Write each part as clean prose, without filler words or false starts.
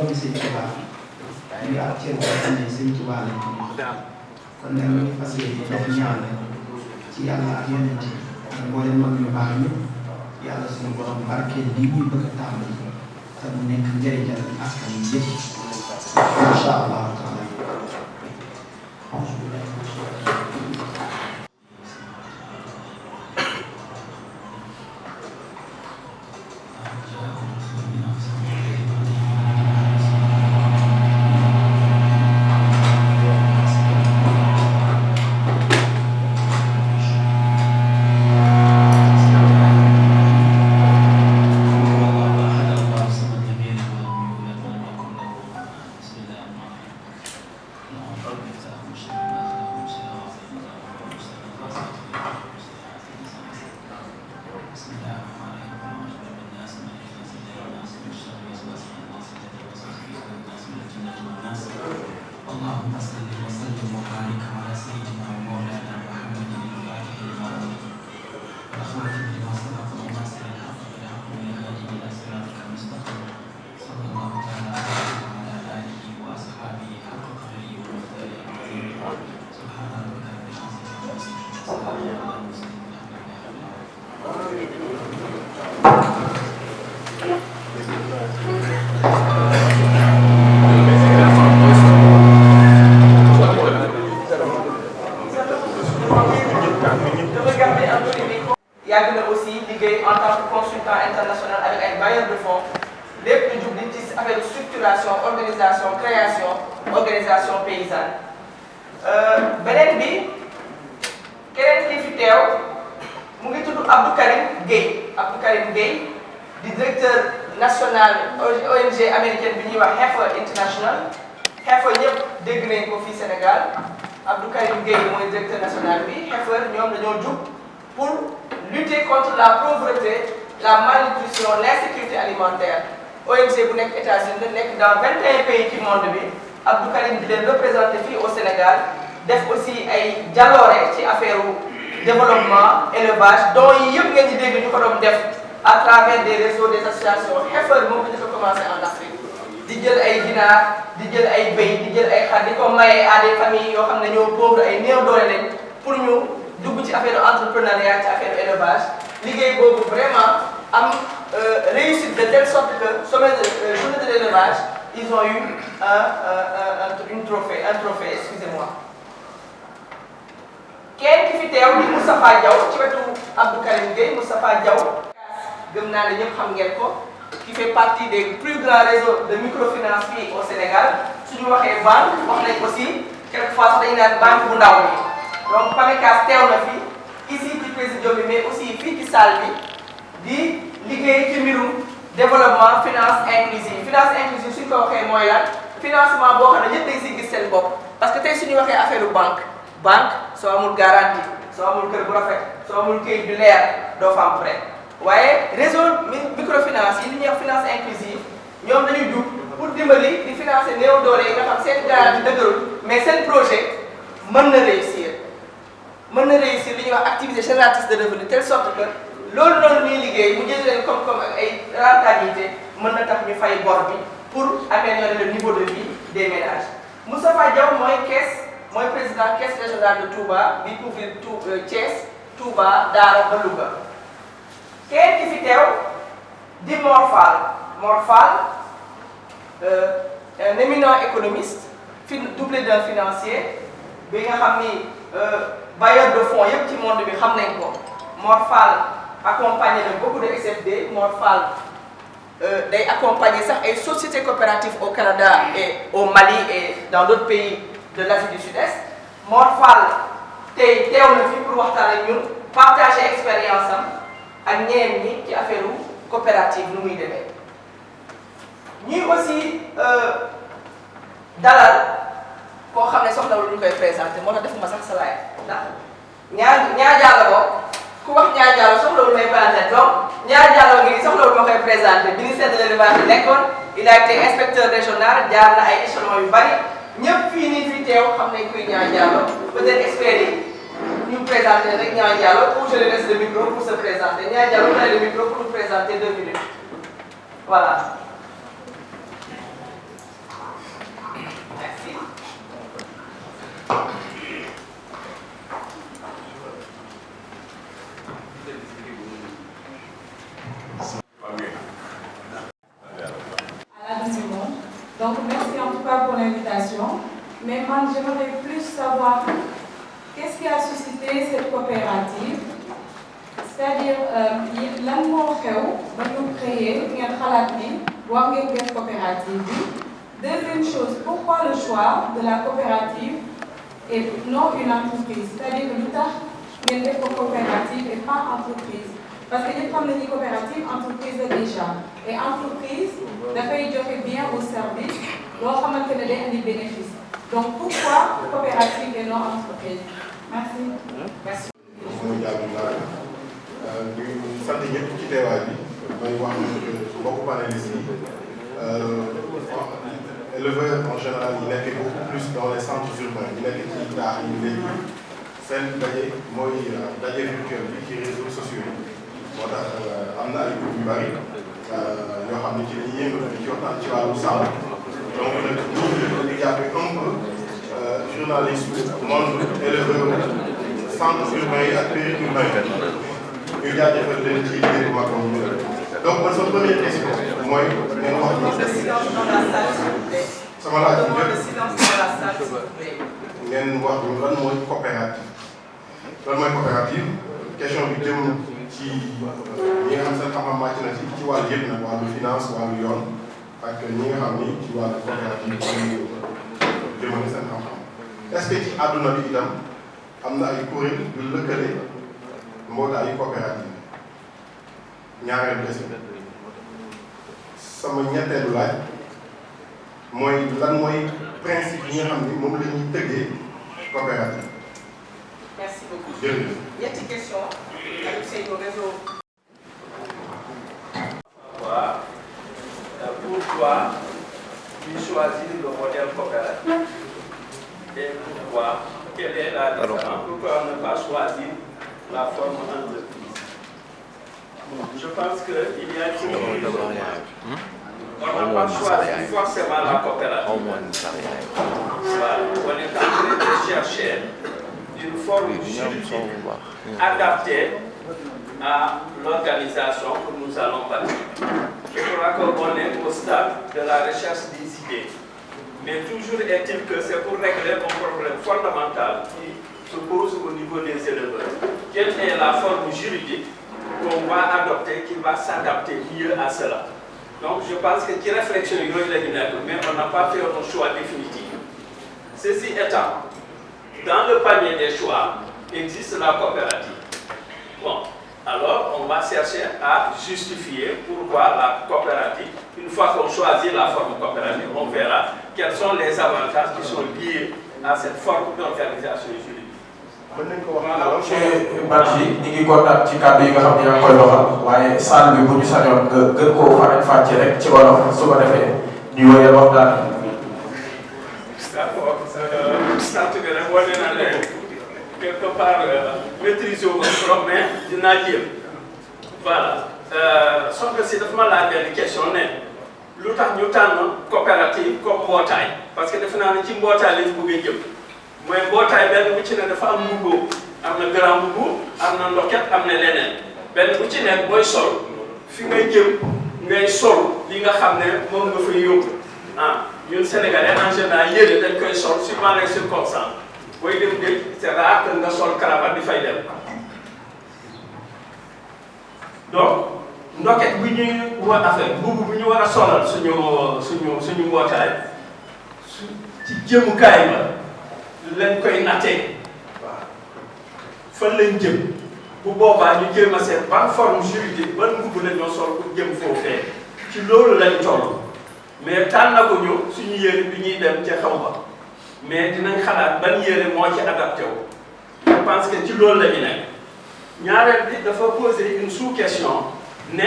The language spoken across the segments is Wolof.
doomi Sëñ Tuubaa yi ak cër boo xam ne Sëñ Tuubaa lañ ko kon nag ñu fas yéene def ñaan ci yàlla ak yonent yi ak mboolem mag ñu baax ñëpp yàlla suñu borom barkeel lii ñuy bëgg a tàmbali te mu nekk njëriñal askan wi yëpp incha allahu taala. اللهم صل وسلم وبارك على سيدنا ومولانا محمد الفاتح لما أغلق والخاتم لما سبق وناصر الحق بالحق والهادي إلى صراطك المستقيم صلى الله تعالى عليه وعلى آله وأصحابه حق قدره ومقداره العظيم سبحان ربك رب العزة عما يصفون وسلام على المرسلين والحمد لله رب yàgg na aussi liggéey en tant que consultant international avec ay bailleurs de fonds lépp lu jubli ci affaire structuration organisation création organisation paysanne. beneen bi keneen ki fi teew mu ngi tudd Abdou Karim Gueye. Abdou Karim Gueye di directeur national ONG américaine bi ñuy wax Heifer International. Heifer ñëpp dégg nañ ko fii Sénégal. Abdou Karim Gueye mooy directeur national bi. Heifer ñoom dañoo jug pour lutter contre la pauvreté, la malnutrition, l'insécurité alimentaire. ONG bu nekk États-Unis la nekk dans 21 pays ci monde bi. Abdou Karim di leen représenté fii au Sénégal def aussi ay jaloore ci affaire développement élevage dont yi yëpp ngeen di dégg ñu ko doon def à travers des réseaux des associations. Heifer moo ko njëkk a commencé en Afrique di jël ay ginaar di jël ay béy di jël ay xar di ko maye à des familles yoo xam ne ñoo pauvre ay néew doole lañ pour ñu dugg ci affaire entrepreneuriat ci affaire élevage. Liggéey boobu vraiment am réussite de telle sorte que sommet de journée de l'élevage ils ont eu un trophée excusez-moi. kenn ki fi teew di Moustapha Diaw ci wetu Abdou Karim Gueye. Moustapha Diaw gëm naa ne ñëpp xam ngeen ko qui fait partie des plus grands réseaux de microfinance fii au Sénégal. suñu waxee banque wax nañ aussi quelquefois sax dañu naan banque bu ndaw bi. donc PAMECAS teew na fi ici ci présidium bi mais aussi fii ci salle bi di liggéey ci mbirum développement finance inclusive. Finance inclusive suñ ko waxee mooy lan financement boo xam ne ñëpp dañ siy gis seen bopp. parce que tey suñu waxee affaire banque soo amul garantie soo amul kër bu rafet soo amul këyit bi leer doo fa am prêt waaye réseau microfinance yi li ñuy wax finance inclusive ñoom dañuy jug pour dimbali di financer néew doole yi nga xam seen garantie dëgërul mais seen projet mën na réussir. mën na réussir li ñuy wax activité génératrice de revenu telle sorte que loolu noonu ñuy liggéey mu jël leen comme ak ay rentabilité mën na tax ñu fay bor bi pour améliorer le niveau de vie des ménages. Moustapha Diaw mooy président caisse régionale de Touba bi couvrir Thiès Touba Daara ba Louga. kenn ki fi teew di Mor Fall. Mor Fall un éminent économiste doublé d'un financier bi nga xam ni bailleurs de fonds yëpp ci monde bi xam nañ ko. Mor Fall accompagné de beaucoup de SFD. Mor Fall day accompagner sax ay sociétés coopératives au Canada et au Mali et dans d'autres pays de l'Asie du Sud-Est. Mor Fall tey teew na fi pour waxtaan ak ñun partager expérience am ak ñeneen ñi ci affaire coopérative nu muy demee. ñuy aussi dalal koo xam ne soxlawul ñu koy présenté moo tax defuma sax sa laay ndax ñaar jàll ko ku wax ñaar jàll soxlawul may présenté donc ñaar jàll ngi soxlawul ma koy présenté ministère de l'élevage nekkoon il a été inspecteur régional jaar na ay échelons yu bari ñëpp fii nii fii teew xam nañ kuy ñaar jàll peut-être experts yi ñu présenté rek ñaar jàll ou je lui laisse le micro pour se présenter ñaar jàll le micro pour nous présenter 2 minutes voilà. Donc merci en tout cas pour l'invitation. Mais moi, j'aimerais plus savoir qu'est-ce qui a suscité cette coopérative. C'est-à-dire, lan moo xew ba ñu créer ngeen xalaat ni war ngeen def coopérative bi. Deuxième chose, pourquoi le choix de la coopérative et non une entreprise? C'est-à-dire que lu tax ngeen def ko coopérative et pas entreprise. Parce que ñëpp xam nañu coopérative entreprise la déjà et entreprise dafay joxe bien au service loo xamante ne day indi bénéfice. Donc pourquoi coopérative et non entreprise? Merci. Merci. ñu sant ñëpp ci teewaay bi may wax mbokku panélistes yi éleveurs en général yi nekk beaucoup plus dans les centres urbains yi nekk ci taax yi léegi seen daje mooy daje virtuel bi ci réseaux sociaux yi moo tax am na ay groupes yu bari yoo xam ne ci dañuy yëngatu ci waxtaan ci wàllu sàmm donc nag ñu ngi jàppee un peu journaliste monde éleveur centre urbain yi ak périurbain ñu jaajëfal leen ci liggéey bu mag boobu donc man sama première question mooy ngeen wax sama laaj bu njëkk ngeen wax ñu lan mooy coopérative question bi jëm ci ñi nga xam seen xam-xam màcc na ci wàllu yëpp nag wàllu finance wàllu yoon ak ñi nga xam ni ci wàllu coopérative ñu jëmale seen xam-xam est-ce que ci àdduna bi itam am na ay kuréel yu lëkkale mbootaayu coopérative ñaareelu question sama ñetteelu laaj mooy lan mooy principe yi nga xam ni moom la ñuy tëggee coopérative. Merci beaucoup. jërëjëf. ñetti question avec Seydou réseau. Pourquoi tu choisis le modèle coopératif et pourquoi? Quelle est la différence? Pourquoi ne pas choisir la forme entreprise? Je pense qu'il y a une on n'a pas choisi forcément la coopérative. Voilà. On est en train de chercher une forme juridique adaptée à l'organisation que nous allons bâtir. Je crois qu'on est au stade de la recherche des idées. Mais toujours est-il que c'est pour régler un problème fondamental qui se pose au niveau des éleveurs. Quelle est la forme juridique qu'on va adopter qui va s'adapter mieux à cela? Donc je pense que qui réflexion mais on n'a pas fait un choix définitif. Ceci étant, dans le panier des choix existe la coopérative. Bon, alors on va chercher à justifier pourquoi la coopérative. Une fois qu'on choisit la forme coopérative, on verra quels sont les avantages qui sont liés à cette forme d'organisation juridique. monsieur Badji ñu ngi kontaan ci kàddu yi nga xam ne yaa ngi koy waxal waaye salle bi bu ñu sañoon nga gën koo faram-fàccee rek ci wolof su ko defee ñu wéyal waxtaan. D'accord, sant bi rek wane na leen quelque part maîtriser wu ko mais dinaa jéem. Voilà soxna si dafa ma laaj benn question ne lu tax ñu tànn coopérative comme mbootaay parce que defe naa ne ci mbootaay lañ bëgg a jëm. mooy mbootaay benn bu ci ne dafa am mbubboo am na grand mbubb am na ndoket am na leneen benn bu ci nekk booy sol fi ngay jëm ngay sol li nga xam ne moom nga fay yóbbu ñun sénégalais en général yére dañ koy sol suivant les circonstances booy dem dëkk c'est rare que nga sol cravate di fay dem donc ndoket bu ñuy war affaire mbubb bu ñu war a solal suñu mbootaay ci jëmukaay ba lañ koy nattee waaw fan lañ jëm bu boobaa ñu jéem a seet ban forme juridique ban mbubb la ñoo sol pour jëm foofee ci loolu lañ toll mais tànnaguñu suñu yére bi ñuy dem ca xaw ba mais dinañ xalaat ban yére moo ci adapté wu. je pense que ci loolu la ñu nekk ñaareel bi dafa poser une sous-question ne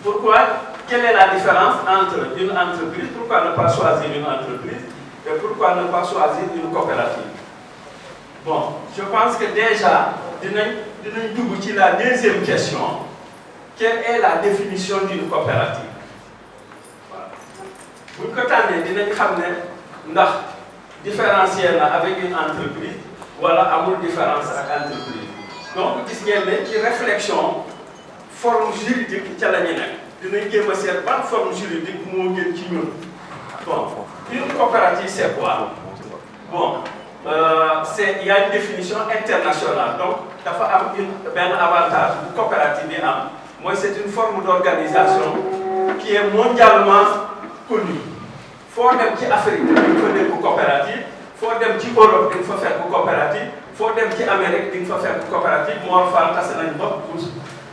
pourquoi quelle est la différence entre une entreprise pourquoi ne pas choisir une entreprise et pourquoi ne pas choisir une coopérative? Bon, je pense que déjà, dinañ dugg ci la deuxième question. Quelle est la définition d'une coopérative? Voilà. Bu ñu ko tànnee dinañ xam ne ndax différencier na avec une entreprise wala amul différence ak entreprise. Donc gis ngeen ne ci réflexion forme juridique ca la ñu nekk dinañ jéem a seet ban forme juridique moo gën ci ñun. Bon, une coopérative c'est quoi? Bon, il y a une définition internationale. Donc, dafa am un avantage bu coopérative bi am. Moi, c'est une forme d'organisation qui est mondialement connue. Foo dem ci Afrique dañ fa dégg coopérative, foo dem ci Europe dañ fa fekk coopérative, foo dem ci Amérique dañ fa fekk coopérative. Mor Fall tase nañ ba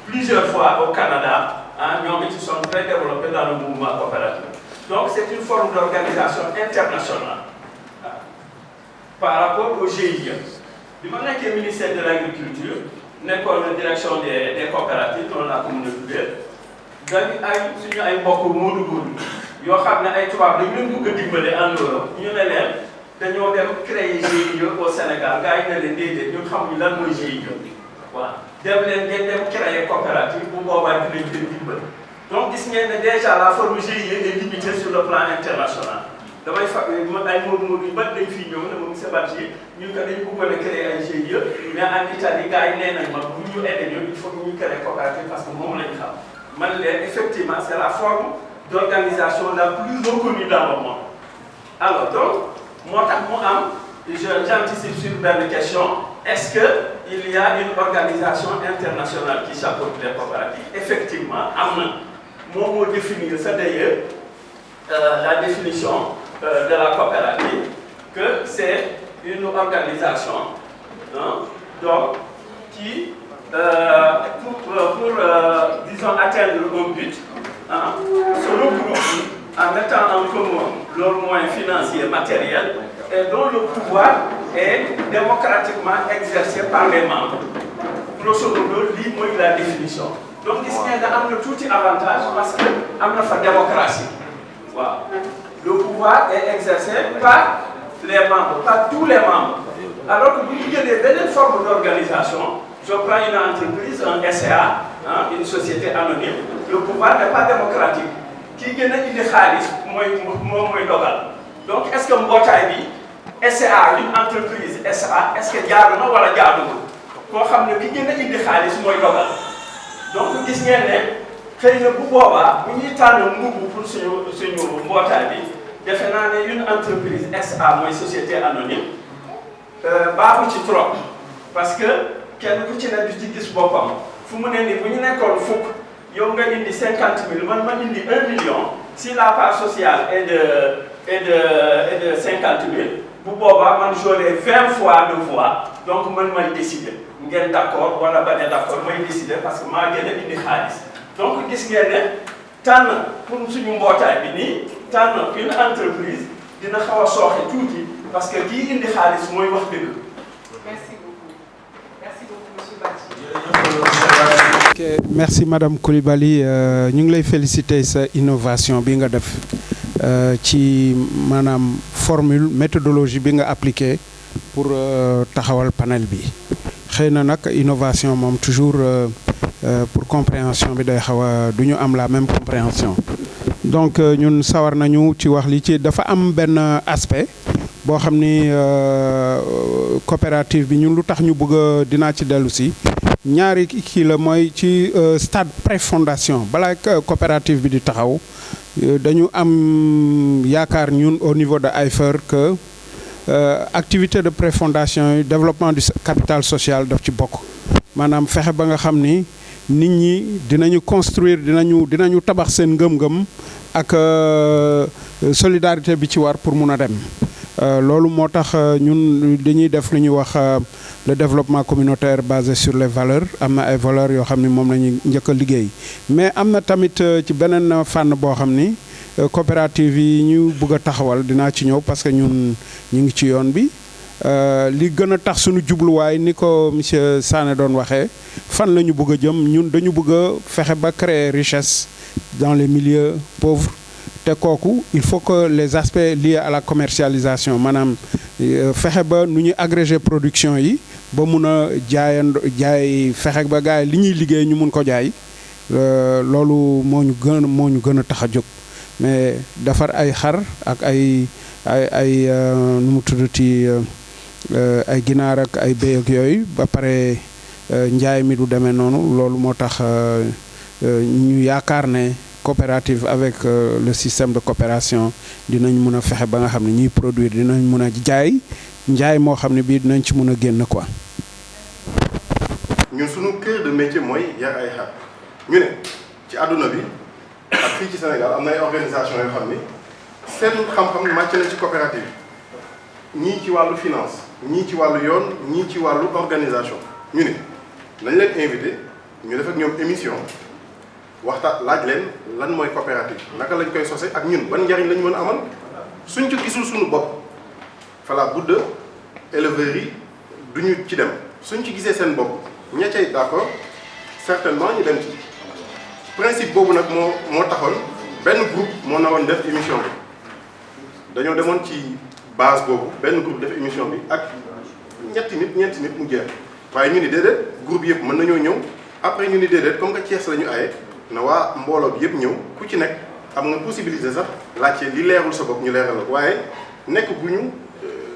plusieurs fois au Canada. Ñoom ils sont très développés dans le mouvement coopératif. Donc, c'est une forme d'organisation internationale par rapport au GIE. Je suis ministère de l'Agriculture, nekkoon direction des coopératives dans la communauté. dañu suñu ay mbokk moodu yoo xam ne ay tubaab dañu leen bëgg a dimbale en Europe ñu ne leen dañoo dem créer GIE au Sénégal gars yi ne leen déedéet ñun xamuñu lan mooy GIE. Voilà dem leen ngeen dem créer coopérative bu boobaa dinañ leen dimbale. Donc, déjà la forme GIE est limitée sur le plan international. Damay fa ay Modou yu bari dañ fi ñëw ne moom Moussa Badji ñu ko dañ bëggoon a créer ay GIE mais en Italie gars yi nee nañ ma bu ñu aidé ñoom il faut que ñu créer coopérative parce que moom lañ xam. Man leen effectivement c'est la forme d'organisation la plus reconnue dans le monde. Alors donc moo tax mu am j'anticipe sur benn question. Est-ce qu'il y a une organisation internationale qui chapeaute les coopératives? Effectivement, am mot définir ça d'ailleurs la définition de la coopérative que c'est une organisation donc qui pour disons atteindre un but se regroupe en mettant en commun leurs moyens financiers matériels et dont le pouvoir est démocratiquement exercé par les membres. Grosso modo, lii mooy la définition. Donc gis ngeen ne am na tuuti avantage parce que am na fa démocratie. Waaw. Le pouvoir est exercé par les membres, par tous les membres. Alors que bu ñu jëlee beneen forme d'organisation, je prends une entreprise, un SCA, une société anonyme, le pouvoir n'est pas démocratique. Ki gën a indi xaalis mooy dogal. Donc est-ce que mbootaay bi SCA une entreprise SA est-ce que jaadu na wala jaaduwul koo xam ne ki gën a indi xaalis mooy dogal. Donc gis ngeen ne xëy na bu boobaa bu ñuy tànn mbubu pour suñu mbootaay bi defe naa ne une entreprise SA mooy société anonyme baaxul ci trop parce que kenn ku ci ne du ci gis boppam fu mu ne nii bu ñu nekkoon fukk yow nga indi 50 000 man ma indi 1 million si la part sociale est de 50 000 bu boobaa man j'aurai 20 fois de voix donc man may décider ngeen d'accord wala bañ a d'accord may décider parce que maa gën a indi xaalis donc gis ngeen ne tànn pour suñu mbootaay bi nii tànn une entreprise dina xaw a sooxe tuuti parce que kii indi xaalis mooy wax dëgg. Merci beaucoup monsieur Badji. Ok, merci madame Coulibaly ñu ngi lay féliciter sa innovation bi nga def ci maanaam formule méthodologie bi nga appliqué pour taxawal panel bi xëy na nag innovation moom toujours pour compréhension bi day xaw a du ñu am la même compréhension donc ñun sawar nañu ci wax li ci dafa am benn aspect boo xam ni coopérative bi ñun lu tax ñu bëgg dinaa ci dellu si ñaari kii la mooy ci stade préfondation balaa coopérative bi di taxaw dañu am yaakaar ñun au niveau de AIFER que activité de préfondation yi développement du capital social daf ci bokk maanaam fexe ba nga xam ni nit ñi dinañu construire dinañu tabax seen ngëm-ngëm ak solidarité bi ci war pour mun a dem loolu moo tax ñun dañuy def lu ñuy wax le développement communautaire basé sur les valeurs am na ay valeurs yoo xam ni moom la ñuy njëkk a liggéey mais am na tamit ci beneen fànn boo xam ni coopérative yi ñu bëgg a taxawal dinaa ci ñëw parce que ñun ñu ngi ci yoon bi li gën a tax suñu jubluwaay ni ko monsieur Sané doon waxee fan la ñu bëgg a jëm ñun dañu bëgg a fexe ba créer richesse dans les milieux pauvres te kooku il faut que les aspects liés à la commercialisation maanaam fexe ba nu ñuy agréger production yi ba mun a jaay fexe ba gars yi li ñuy liggéey ñu mun ko jaay loolu moo ñu gën a tax a jóg mais defar ay xar ak ay nu mu tuddati ay ginaar ak ay béy ak yooyu ba pare njaay mi du demee noonu loolu moo tax ñu yaakaar ne coopérative avec le système de coopération dinañ mun a fexe ba nga xam ne ñuy produire dinañ mun a njaay moo xam ne bii dinañ ci mun a génn quoi. ñun suñu cœur de métier mooy yar ay xar ñu ne ci àdduna bi ak fii ci Sénégal am na ay organisation yoo xam ni seen xam-xam màcc na ci coopérative ñii ci wàllu finance ñii ci wàllu yoon ñii ci wàllu organisation ñu ne nañ leen invité ñu def ak ñoom émission waxtaan laaj leen lan mooy coopérative naka lañ koy sose ak ñun ban njariñ lañ mën a amal suñ ci gisul suñu bopp fala budda éleveurs yi duñu ci dem suñ ci gisee seen bopp ña cay d'accord certainement ñu dem ci principe boobu nag moo taxoon benn groupe moo nawoon def émission bi dañoo demoon ci base boobu benn groupe def émission bi ak ñeenti nit mu jeex waaye ñu ni déedéet groupe yëpp mën nañoo ñëw après ñu ni déedéet comme que Thiès la ñu aye na waa mbooloo bi yëpp ñëw ku ci nekk am nga possibilité sax laajte li leerul sa bopp ñu leeral la waaye nekk gu ñu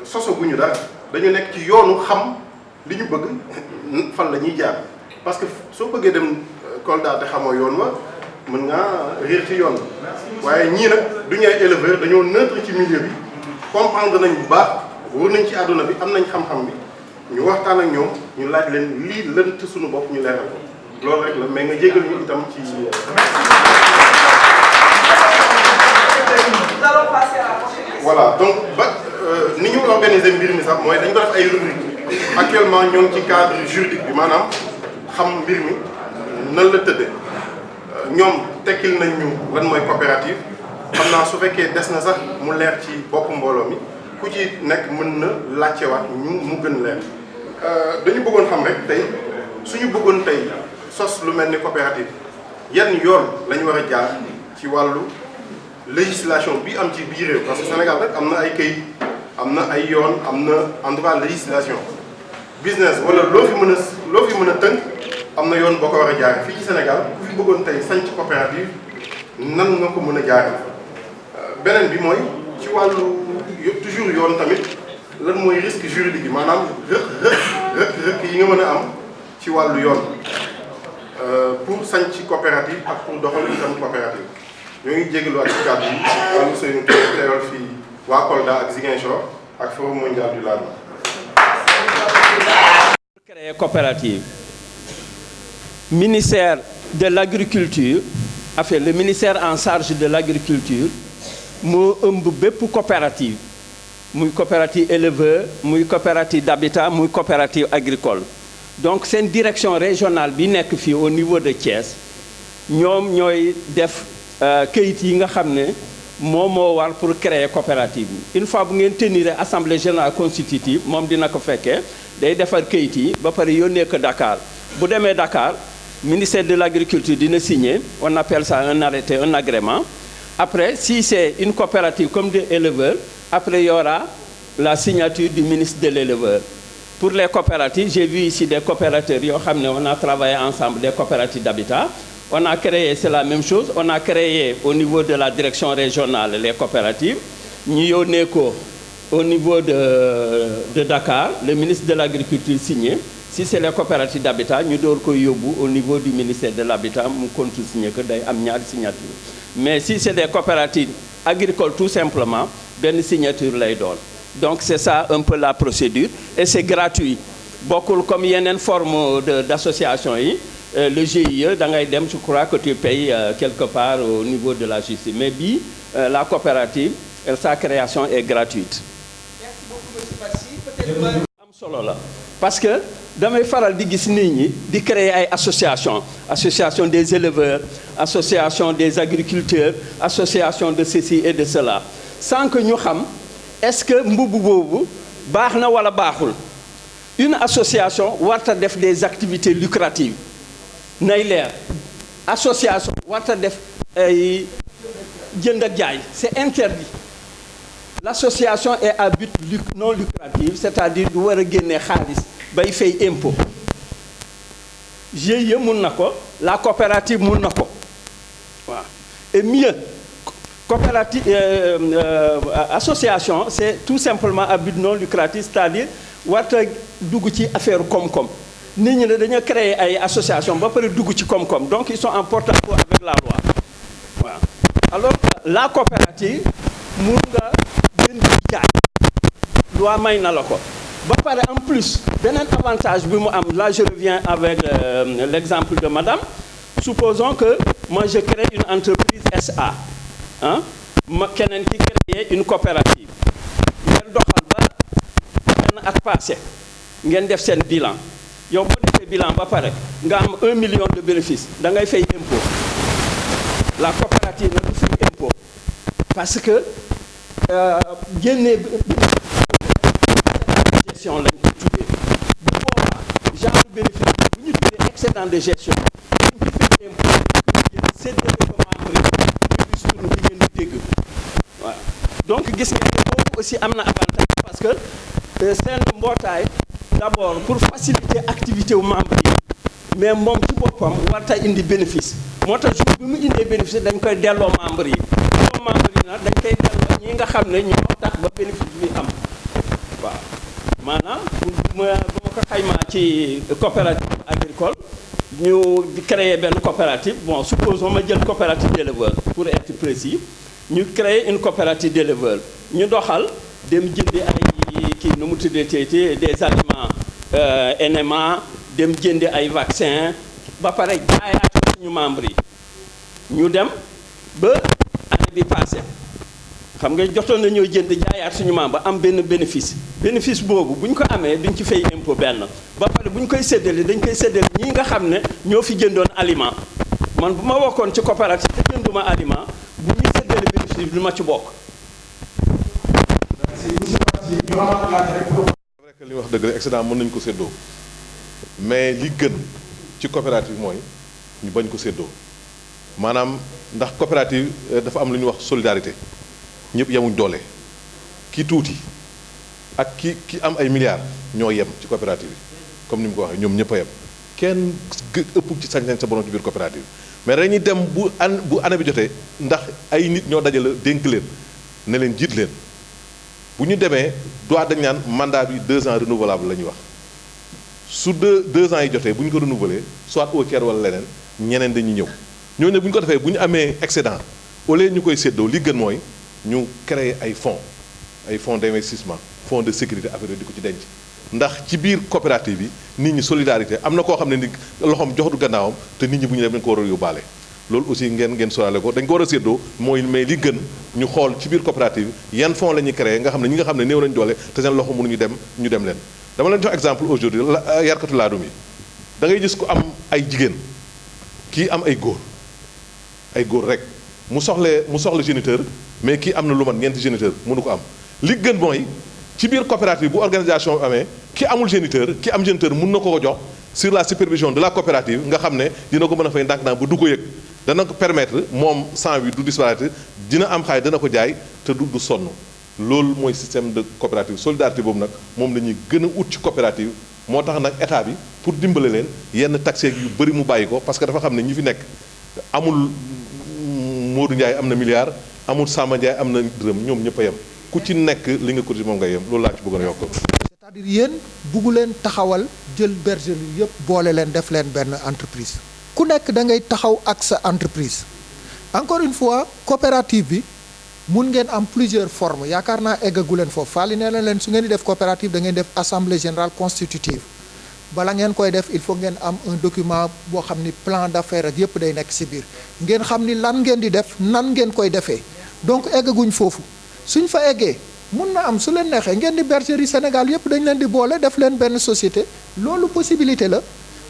soso gu ñu dara dañu nekk ci yoonu xam li ñu bëgg fan la ñuy jaar parce que soo bëggee dem Kolda te xamoo yoon wa mën ngaa réer ci yoon waaye ñii nag du ñu ay éleveur dañoo neutre ci milieu bi comprendre nañ bu baax wër nañ ci àdduna bi am nañ xam-xam bi ñu waxtaan ak ñoom ñu laaj leen lii lënt suñu bopp ñu leeral ko loolu rek la mais nga jégal ñu itam ci. voilà donc ni ñu organiser mbir mi sax mooy dañ ko def ay rubrique actuellement ñoo ngi ci cadre juridique bi maanaam xam mbir mi nan la tëddee ñoom tekkil nañ ñu lan mooy coopérative xam naa su fekkee des na sax mu leer ci boppu mbooloo mi ku ci nekk mën na laajtewaat mu gën leer dañu bëggoon xam rek tey suñu bëggoon tey sos lu mel ni coopérative yan yoon la ñu war a jaar ci wàllu législation bi am ci biir réew parce que Sénégal rek am na ay këyit am na ay yoon am na en tout cas législation business wala loo fi mën a tënk am na yoon boo ko war a jaar fii ci Sénégal ku fi bëggoon tey sanc coopérative nan nga ko mën a jaaree beneen bi mooy ci wàllu toujours yoon tamit lan mooy risque juridique yi maanaam rëq yi nga mën a am ci wàllu yoon pour sanc coopérative ak pour doxal itam coopérative ñoo ngi jégaluwaat ci kàddu yi wàllu Seynou teewal fii waa Kolda ak Ziguinchor ak Forum mondial du laadum. Créer coopérative ministère de l'agriculture le ministère en charge de l'agriculture moo ëmb bépp coopérative muy coopérative éleveur muy coopérative d'habitat muy coopérative agricole donc seen direction régionale bi nekk fii au niveau de Thiès ñoom ñooy def këyit yi nga xam ne moo war pour créer coopérative bi une fois bu ngeen tenir assemblée générale constitutive moom dina ko fekkee day defar këyit yi ba pare yónnee ko Dakar bu demee Dakar ministère de l'agriculture dina signer on appelle ça un arrêté un agrément après si c'est une coopérative comme des éleveurs après il y aura la signature du ministre de l'éleveur pour les coopératives j'ai vu ici des coopérateurs yoo xam ne on a travaillé ensemble des coopératives d'habitat on a créé c'est la même chose on a créé au niveau de la direction régionale les coopératives ñu yónnee ko au niveau de Dakar le ministre de l'agriculture signé si c'est les coopératives d'habitat ñu door koy yóbbu au niveau du ministère de l'habitat mu contresigné que day am ñaari signature mais si c'est des coopératives agricoles tout simplement benn signature lay doon donc c'est ça un peu la procédure et c'est gratuit bokkul comme yeneen forme d'association yi le GIE da ngay dem je crois que tu payes quelque part au niveau de la justice mais bii la coopérative sa création est gratuite. Merci beaucoup monsieur Badji peut-être am solo la parce que damay faral di gis nit ñi di créer ay association des éleveurs association des agriculteurs association de ceci et de cela sans que ñu xam est-ce que mbubb boobu baax na wala baaxul une association warta def des activités lucratives nay leer association warta def ay jënd ak jaay c'est interdit l'association est à but non lucratif c'est-à-dire du war a génnee xaalis bay fay impôt GIE mun na ko la coopérative mun na ko waaw et mieux coopérative association c'est tout simplement à but non lucratif c'est-à-dire warta dugg ci affaire koom-koom nit ñi ne dañoo créer ay association ba pare dugg ci koom-koom donc ils sont en porte-à-faux avec la loi waaw alors que la coopérative mun nga jënd jaay loi may na la ko ba pare en plus beneen avantage bi mu am là je reviens avec l'exemple de madame. Supposons que moi je crée une entreprise SA ah ma keneen ki créer une coopérative ngeen doxal ba benn at passé ngeen def seen bilan yow boo defee bilan ba pare nga am 1 million de bénéfice da ngay fay impôt la coopérative na du fay impôt parce que génnee gestion lañ ko tuddee bu boobaa genre bénéfice bu ñu tuddee excédent de gestion séddale ko membre yi discours bi ngeen di dégg waaw donc gis ngeen ne boobu aussi am na avantage parce que seen mbootaay d'abord pour faciliter activité wu membre yi mais moom ci boppam warta indi bénéfice moo tax jour bi mu indee bénéfice dañ koy delloo membre yi delloo membre yi nag dañ koy delloo ñi nga xam ne ñoo tax ba bénéfice bi am waaw maanaam bu ma ko xaymaa ci coopérative agricole ñu créer benn coopérative bon supposons ma jël coopérative d'éleveurs pour être précis ñu créer une coopérative d'éleveurs ñu doxal dem jëndi ay kii nu mu tuddee des aliments NMA dem jëndi ay vaccins ba pare jaayaat suñu membres yi ñu dem ba année bi passé xam nga jotoon nañoo jënd jaayaat suñu membre am benn bénéfice boobu bu ñu ko amee duñ ci fay impôt benn ba pare bu ñu koy séddale dañ koy séddale ñii nga xam ne ñoo fi jëndoon aliment man bu ma bokkoon ci coopérative te jënduma aliment bu ñuy séddale bénéfice bi du ma ci bokk. c'est vrai que li wax dëgg la excédent mën nañu ko séddoo mais li gën ci coopérative mooy ñu bañ ko séddoo maanaam ndax coopérative dafa am lu ñuy wax solidarité. ñëpp yemuñ doole ki tuuti ak ki am ay milliards ñoo yem ci coopérative bi comme ni mu ko waxee ñoom ñëpp a yem kenn ëpp ci sañ-sañ sa borom ci biir coopérative mais dañuy dem bu année bi jotee ndax ay nit ñoo dajale dénk leen ne leen jiit leen bu ñu demee droit dañ naan mandat bi 2 ans renouvelable la ñuy wax su 2 ans yi jotee bu ñu ko renouveler soit au tiers wala leneen ñeneen dañuy ñëw ñooñu bu ñu ko defee bu ñu amee excédent au lieu ñu koy séddoo li gën mooy ñu créer ay fonds d'investissement fonds de sécurité affaire di ko ci denc ndax ci biir coopérative bi nit ñi solidarité am na koo xam ne ni loxoom jox du gannaawam te nit ñi bu ñu dem dañ ko war a yóbbaale loolu aussi ngeen sóoraale ko dañ ko war a séddoo mooy mais li gën ñu xool ci biir coopérative bi yan fonds la ñuy créer nga xam ne ñi nga xam ne néew nañ doole te seen loxo mënuñu dem ñu dem leen dama leen jox exemple aujourd'hui yarkatu laadum yi da ngay gis ku am ay jigéen kii am ay góor rek mu soxla géniteur mais kii am na lu mat ñeenti géniteur mënu ko am li gën mooy ci biir coopérative bu organisation amee ki amul géniteur ki am géniteur mën na ko jox sur la supervision de la coopérative nga xam ne dina ko mën a fay ndànk-ndànk bu du ko yëg dana ko permettre moom sang bi du disparaître dina am xaalis dana ko jaay te du sonn loolu mooy système de coopérative solidarité boobu nag moom la ñuy gën a ut ci coopérative moo tax nag état bi pour dimbale leen yenn taxes yu bëri mu bàyyi ko parce que dafa xam ne ñi fi nekk amul Modou Ndiaye am na milliard amul Samba Ndiaye am na dërëm ñoom ñëpp a yem ku ci nekk li nga ko ci moom ngay yem loolu laa ci bëggoon a yokk. c'est-à-dire yéen buggu leen taxawal jël bergerie yëpp boole leen def leen benn entreprise ku nekk da ngay taxaw ak sa entreprise encore une fois coopérative bi mun ngeen am plusieurs formes yaakaar naa eggagu leen foofu faali nee na leen su ngeen di def coopérative da ngeen def assemblée générale constitutive bala ngeen koy def il faut ngeen am un document boo xam ni plan d'affaires ak yëpp day nekk ci biir ngeen xam ni lan ngeen di def nan ngeen koy defee donc eggaguñ foofu suñ fa eggee mun na am su leen neexee ngeen di bergerie Sénégal yëpp dañ leen di boole def leen benn société loolu possibilité la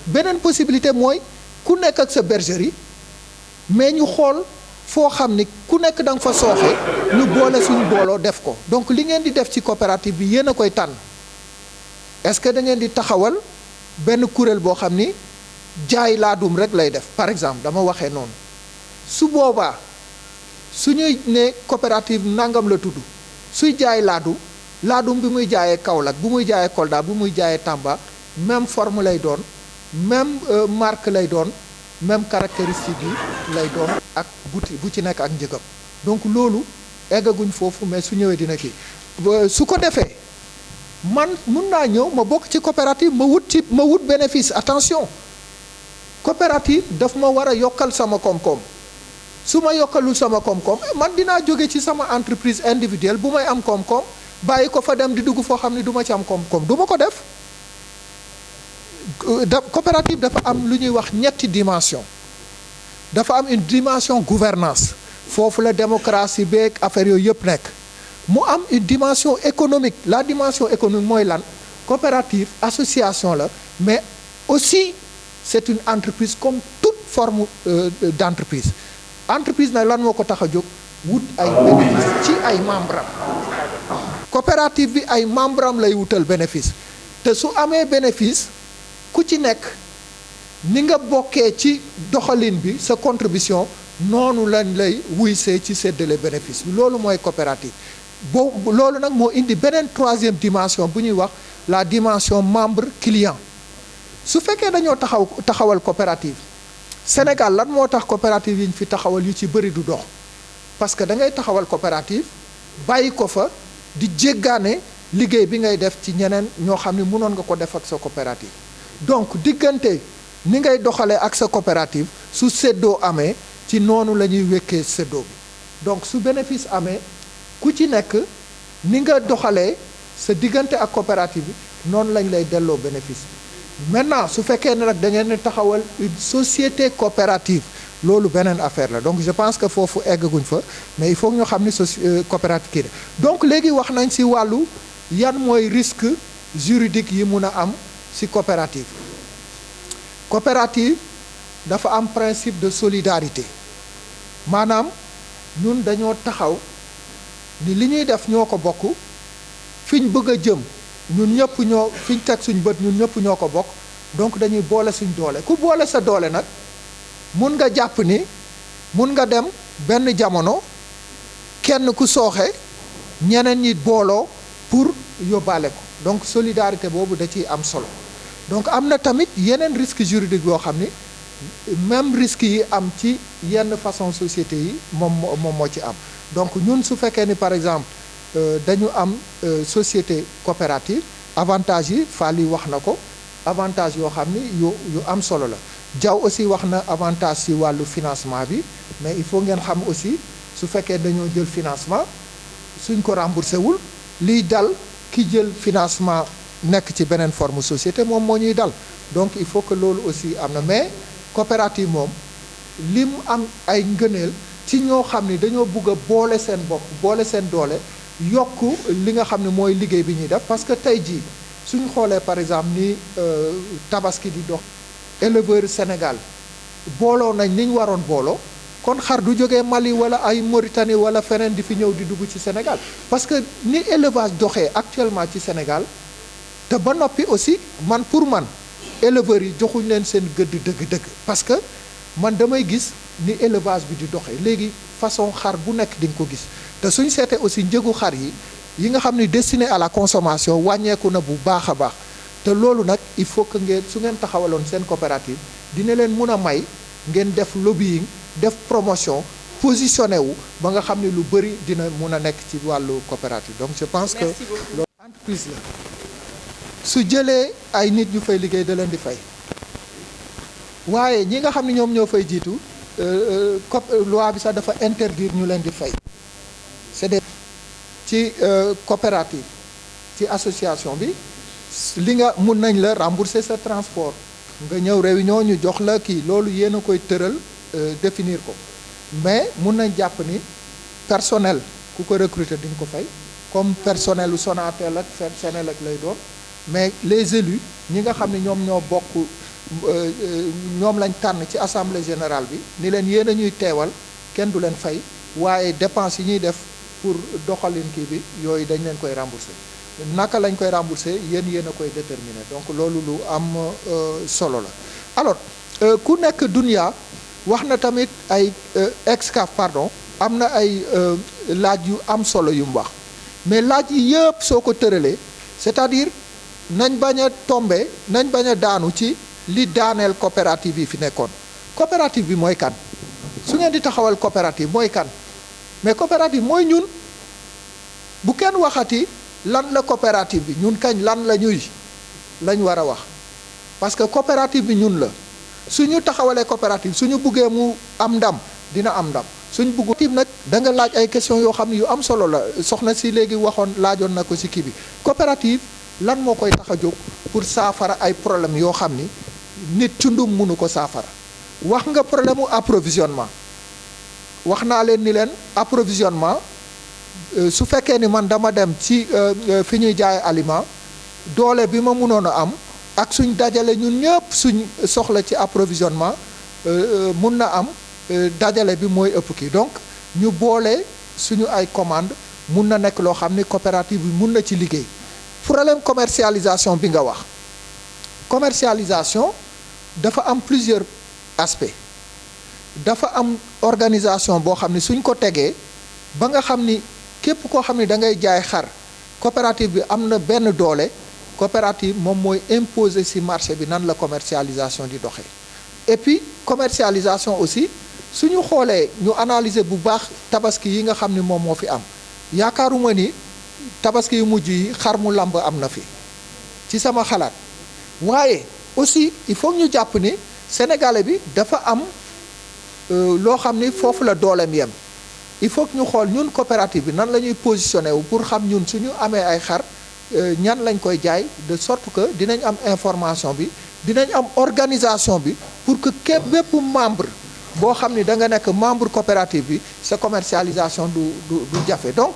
beneen possibilité mooy ku nekk ak sa bergerie mais ñu xool foo xam ni ku nekk da nga fa sooxee ñu boole suñu booloo def ko donc li ngeen di def ci coopérative bi yéen a koy tànn est-ce que da ngeen di taxawal benn kuréel boo xam ni jaay laadum rek lay def par exemple dama waxee noonu su boobaa su ñuy ne coopérative nangam la tudd suy jaay laadum bi muy jaayee Kaolack bu muy jaayee Kolda bu muy jaayee Tamba même forme lay doon même marque lay doon même caractéristique yi lay doon ak buti bu ci nekk ak njëgam donc loolu eggaguñ foofu mais su ñëwee dina kii su ko defee man mun naa ñëw ma bokk ci coopérative ma wut bénéfice attention coopérative daf ma war a yokkal sama koom-koom su ma yokkalul sama koom-koom man dinaa jóge ci sama entreprise individuelle bu may am koom-koom bàyyi ko fa dem di dugg foo xam ne du ma ci am koom-koom du ma ko def. Coopérative dafa am lu ñuy wax ñetti dimension dafa am une dimension gouvernance foofu la démocratie beeg affaire yooyu yëpp nekk mu am une dimension économique. La dimension économique mooy lan coopérative association la mais aussi c'est une entreprise comme toute forme d'entreprise. Entreprise nag lan moo ko tax a jóg wut ay bénéfice ci ay membre am coopérative bi ay membre am lay wutal bénéfice te su amee bénéfice ku ci nekk ni nga bokkee ci doxalin bi sa contribution noonu lañ lay wuysee ci séddale bénéfice bi loolu mooy coopérative boobu loolu nag moo indi beneen troisième dimension bu ñuy wax la dimension membre client. su fekkee dañoo taxawal coopérative Sénégal lan moo tax coopérative yi ñu fi taxawal yu ci bëri du dox parce que da ngay taxawal coopérative bàyyi ko fa di jéggaane liggéey bi ngay def ci ñeneen ñoo xam ne mënoon nga ko def ak sa coopérative. Donc diggante ni ngay doxalee ak sa coopérative su séddoo amee ci noonu la ñuy wékkee séddoo bi donc su bénéfice amee ku ci nekk ni nga doxalee sa diggante ak coopérative bi noonu lañ lay delloo bénéfice bi. Maintenant su fekkee ne nag da ngeen taxawal une société coopérative loolu beneen affaire la donc je pense que foofu eggaguñ fa mais il faut ñu xam ni coopérative kii la donc léegi wax nañ ci wàllu yan mooy risque juridique yi mun a am ci coopérative. Coopérative dafa am principe de solidarité maanaam ñun dañoo taxaw ni li ñuy def ñoo ko bokk fi ñu bëgg a jëm ñun ñëpp ñoo fi ñu teg suñ bët ñun ñëpp ñoo ko bokk donc dañuy boole suñ doole ku boole sa doole nag mun nga jàpp ni mun nga dem benn jamono kenn ku sooxe ñeneen ñi booloo pour yóbbaale ko donc solidarité boobu da ciy am solo donc am na tamit yeneen risque juridique yoo xam ni même risque yi am ci yenn façon société yi moom moo ci am donc ñun su fekkee ni par exemple dañu am société coopérative avantage yi Fally wax na ko avantage yoo xam ni yu am solo la Diaw aussi wax na avantage ci wàllu financement bi mais il faut ngeen xam aussi su fekkee dañoo jël financement suñ ko remboursé wul liy dal ki jël financement nekk ci beneen forme société moom moo ñuy dal donc il faut que loolu aussi am na mais coopérative moom li mu am ay ngëneel ci ñoo xam ni dañoo bëgg a boole seen bopp boole seen doole yokk li nga xam ne mooy liggéey bi ñuy def parce que tey jii suñ xoolee par exemple ni tabaski di dox éleveur Sénégal booloo nañ ni ñu waroon booloo kon xar du jógee Mali wala ay Mauritanie wala feneen di fi ñëw di dugg ci Sénégal parce que ni élevage doxee actuellement ci Sénégal te ba noppi aussi man pour man éleveurs yi joxuñ leen seen gëdd dëgg-dëgg parce que man damay gis ni élevage bi di doxee léegi façon xar bu nekk di nga ko gis te suñ seetee aussi njëgu xar yi nga xam ne destiné à la consommation wàññeeku na bu baax a baax te loolu nag il faut que ngeen su ngeen taxawaloon seen coopérative dina leen mun a may ngeen def lobbying def promotion positionné wu ba nga xam ne lu bëri dina mun a nekk ci wàllu coopérative donc je pense que loolu entreprise la su jëlee ay nit ñu fay liggéey da leen di fay waaye ñi nga xam ne ñoom ñoo fay jiitu loi bi sax dafa interdire ñu leen di fay c'est des ci coopérative ci association bi li nga mun nañ la rembourser sa transport nga ñëw réunion ñu jox la kii loolu yéen a koy tëral définir ko mais mun nañ jàpp ni personnel ku ko recruter di nga ko fay comme personnel u Sonatel ak Senelec lay doon mais les élus ñi nga xam ne ñoom ñoo bokk ñoom lañ tànn ci assemblée générale bi ni leen yéen a ñuy teewal kenn du leen fay waaye dépense yi ñuy def pour doxalin kii bi yooyu dañ leen koy rembourser naka lañ koy rembourser yéen a koy déterminer donc loolu lu am solo la alors ku nekk dunia wax na tamit ay Excaf pardon am na ay laaj yu am solo yu mu wax mais laaj yi yëpp soo ko tëralee c'est-à-dire nañ bañ a tomber nañ bañ a daanu ci li daaneel coopérative yi fi nekkoon coopérative bi mooy kan su ngeen di taxawal coopérative mooy kan mais coopérative mooy ñun bu kenn waxati lan la coopérative bi ñun kañ lan lañ war a wax parce que coopérative bi ñun la su ñu taxawalee coopérative su ñu buggee mu am ndam dina am ndam suñ bugg tiim nag da nga laaj ay question yoo xam ne yu am solo la soxna si léegi waxoon laajoon na ko si kii bi coopérative lan moo koy tax a jóg pour saafara ay problème yoo xam ni nit cundum mënu ko saafara wax nga problème mu approvisionnement wax naa leen ni leen approvisionnement su fekkee ni man dama dem ci fi ñuy jaay aliment doole bi ma mënoon a am ak suñ dajale ñun ñëpp suñ soxla ci approvisionnement mun na am dajale bi mooy ëpp kii donc ñu boole suñu ay commande mun na nekk loo xam ni coopérative bi mun na ci liggéey problème commercialisation bi nga wax commercialisation dafa am plusieurs aspects dafa am organisation boo xam ni suñ ko tegee ba nga xam ni képp koo xam ni da ngay jaay xar coopérative bi am na benn doole coopérative moom mooy imposer ci marché bi nan la commercialisation di doxee et puis commercialisation aussi suñu xoolee ñu analyser bu baax tabaski yi nga xam ni moom moo fi am yaakaaruma ni tabaski yu mujj yi xar mu lamb am na fi ci sama xalaat waaye aussi il faut ñu jàpp ni sénégalais bi dafa am loo xam ni foofu la dooleem yem il faut que ñu xool ñun coopérative bi nan la ñuy positionné wu pour xam ñun suñu amee ay xar ñan lañ koy jaay de sorte que dinañ am information bi dinañ am organisation bi pour que képp bépp membre boo xam ni da nga nekk membre coopérative bi sa commercialisation du jafe donc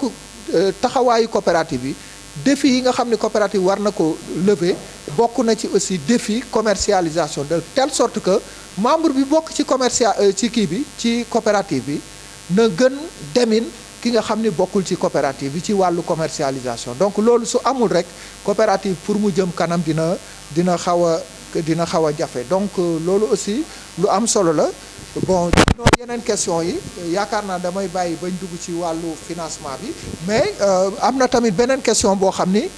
taxawaayu coopérative bi défi yi nga xam ni coopérative war na ko lever bokk na ci aussi défi commercialisation de telle sorte que membre bi bokk ci ci kii bi ci coopérative bi na gën demin ki nga xam ni bokkul ci coopérative bi ci wàllu commercialisation donc loolu su amul rek coopérative pour mu jëm kanam dina xaw a jafe donc loolu aussi lu am solo la bon noonu yeneen question yi yaakaar naa damay bàyyi bañ dugg ci wàllu financement bi mais am na tamit beneen question boo xam ni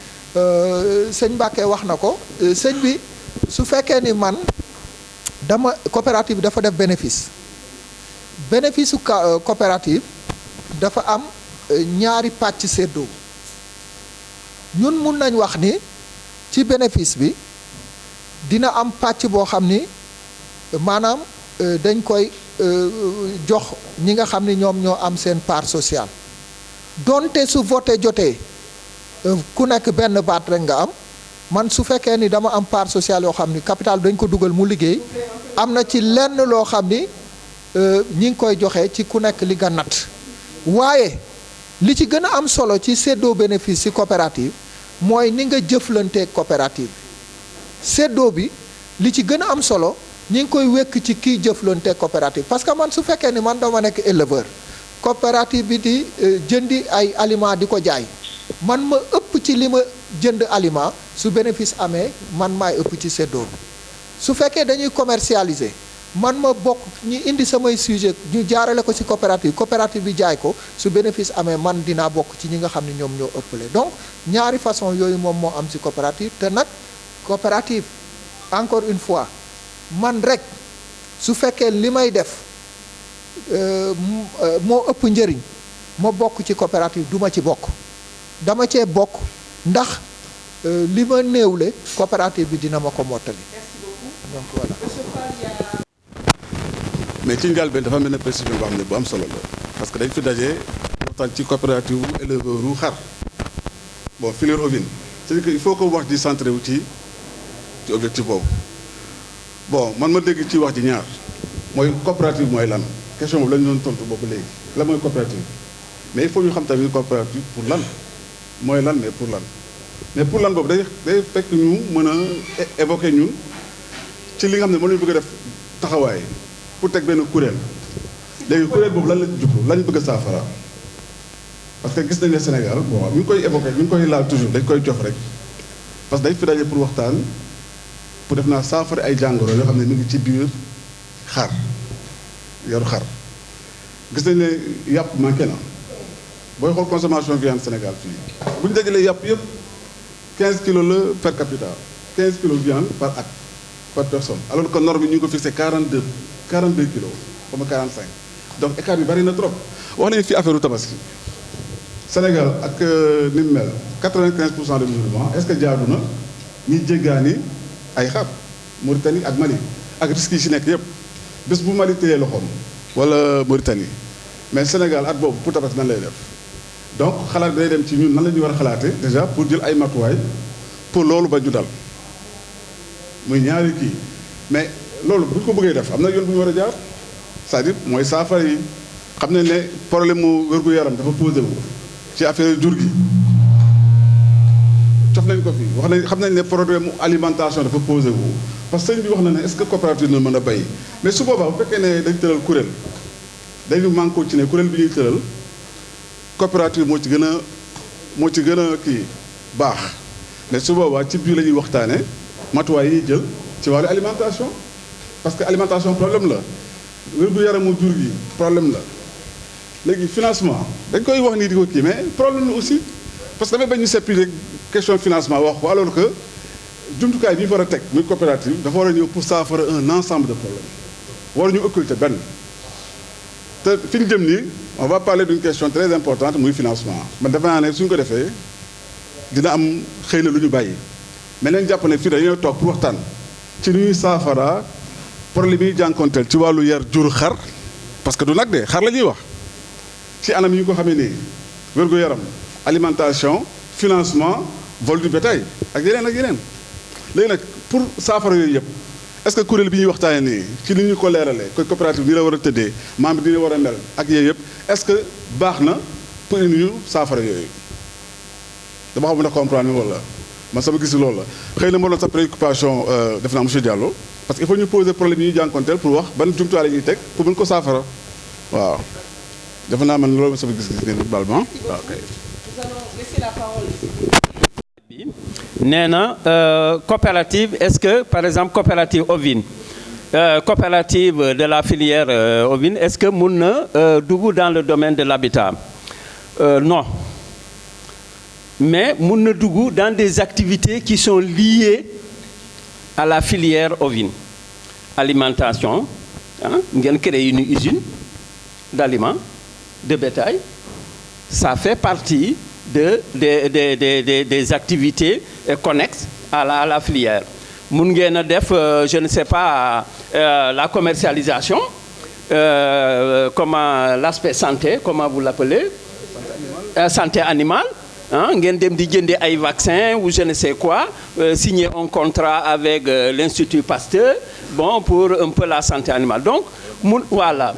sëñ Mbacke wax na ko sëñ bi su fekkee ni man coopérative bi dafa def bénéfice su coopérative dafa am ñaari pàcc séddoo ñun mun nañ wax ni ci bénéfice bi dina am pàcc boo xam ni maanaam dañ koy jox ñi nga xam ni ñoom ñoo am seen part sociale donte su voté jotee ku nekk benn baat rek nga am man su fekkee ni dama am part sociale yoo xam ni capital dañ ko dugal mu liggéey am na ci lenn loo xam ni ñi ngi koy joxe ci ku nekk li nga natt waaye li ci gën a am solo ci séddoo bénéfice ci coopérative mooy ni nga jëflanteeg coopérative bi séddoo bi li ci gën a am solo ñi ngi koy wekk ci kii jëflanteeg coopérative parce que man su fekkee ni man dama nekk éleveur coopérative bi di jëndi ay aliment di ko jaay man ma ëpp ci li ma jënd aliment su bénéfice amee man maay ëpp ci séddoo bi su fekkee dañuy commercialiser man ma bokk ñu indi samay sujet ñu jaarale ko ci coopérative bi jaay ko su bénéfice amee man dinaa bokk ci ñi nga xam ne ñoom ñoo ëppale donc ñaari façon yooyu moom moo am ci coopérative te nag coopérative encore une fois man rek su fekkee li may def moo ëpp njëriñ ma bokk ci coopérative du ma ci bokk dama cee bokk ndax li ma néewle coopérative bi dina ma ko mottali donc voilà. mais ci njëlbéen dafa mel ne précision boo xam ne bu am solo la parce que dañ fi daje waxtaan ci coopérative wu éleveur wu xar bon filière ovine c'est-à-dire que il faut que wax di centré wu ci objectif boobu bon man ma dégg ci wax ji ñaar mooy coopérative mooy lan question boobu la ñu doon tontu boobu léegi la mooy coopérative mais il faut ñu xam tamit coopérative pour lan mooy lan mais pour lan boobu day fekk ñu mën a évoquer ñun ci li nga xam ne mën nañu bëgg a def taxawaay pour teg benn kuréel léegi kuréel boobu lan la jublu lañ bëgg a saafara parce que gis nañ ne Sénégal bon ñu ngi koy évoqué ñu ngi koy laal toujours dañ koy jox rek parce que dañ fi daje pour waxtaan pour def naa saafara ay jàngoro yoo xam ne mi ngi ci biir xar yoru xar gis nañ ne yàpp manqué na booy xool consommation viande Sénégal fii bu ñu dajalee yàpp yëpp 15 kilos la per capita 15 kilos viande par at par personne alors que norme bi ñu ngi ko fixé 42 kilos comme 45 donc écart bi bari na trop wax nañu fi affaire u tabaski Sénégal ak ni mu mel 95% de musulmans est-ce que jaadu na ñi jéggaani ay xar Mauritanie ak Mali ak risques yi ci nekk yëpp bés bu Mali téyee loxoom wala Mauritanie mais Sénégal at boobu pour tabaski nan lay def donc xalaat day dem ci ñun nan la ñuy war a xalaatee déjà pour jël ay matuwaay pour loolu ba ñu dal muy ñaari kii mais loolu bu ñu ko bëggee def am na yoon bu ñu war a jaar c'est-à-dire mooy saafara yi xam nañ ne problème mu wér-gu-yaram dafa posé wu ci affaire jur gi cof nañ ko fi wax nañ xam nañ ne problème mu alimentation dafa posé wu parce que sëñ bi wax na ne est-ce que coopérative na mën a bay mais su boobaa bu fekkee ne dañ tëral kuréel dañu manqué ci ne kuréel bi ñuy tëral coopérative moo ci gën a kii baax mais su boobaa ci biir la ñuy waxtaane matuwaay yi jël ci wàllu alimentation parce que alimentation problème la wér-gu-yaramu jur gi problème la léegi financement dañ koy wax nii di ko kii mais problème la aussi parce que dafay bañ ñu seppi rek question financement wax ko alors que jumtukaay bi ñu war a teg muy coopérative dafa war a ñëw pour saafara un ensemble de problèmes war ñu occulter benn te fi ñu jëm nii on va parler d'une question très importante muy financement man defe naa ne suñ ko defee dina am xëy na lu ñu bàyyi mais nañ jàpp ne fii dañoo toog pour waxtaan ci nu ñuy saafara problème yi jànkonteel ci wàllu yar jur xar parce que du nag de xar la ñuy wax ci anam yi ñu ko xamee nii wér-gu-yaram alimentation financement vol du bétail ak yeneen léegi nag pour saafara yooyu yëpp est-ce que kuréel bi ñuy waxtaanee nii ci ni ñu ko leeralee koy coopérative ni la war a tëddee membre bi ni war a mel ak yooyu yëpp est-ce que baax na pour indi ñu saafara yooyu dama xam ne comprendre wala man sama gis loolu la xëy na moo doon sa préoccupation def naa monsieur Diallo parce que il faut ñu poser problème yi ñu jànkonteel pour wax ban jumtuwaay la ñuy teg pour mën ko saafara waaw defe naa man loolu sama gis-gis nii globalement waaw kay. Nous allons laisser la parole. nee na coopérative est-ce que par exemple coopérative ovine coopérative de la filière ovine est-ce que mun na dugg dans le domaine de l'habitat non mais mun na dugg dans des activités qui sont liées à la filière ovine alimentation ngeen créer une usine d'aliments de bétail ça fait partie des activités connexes à la filière mun ngeen a def je ne sais pas la commercialisation comment l'aspect santé comment vous l'appelez santé animale ngeen dem di jëndi ay vaccins ou je ne sais quoi signer un contrat avec l'Institut Pasteur bon pour un peu la santé animale donc voilà.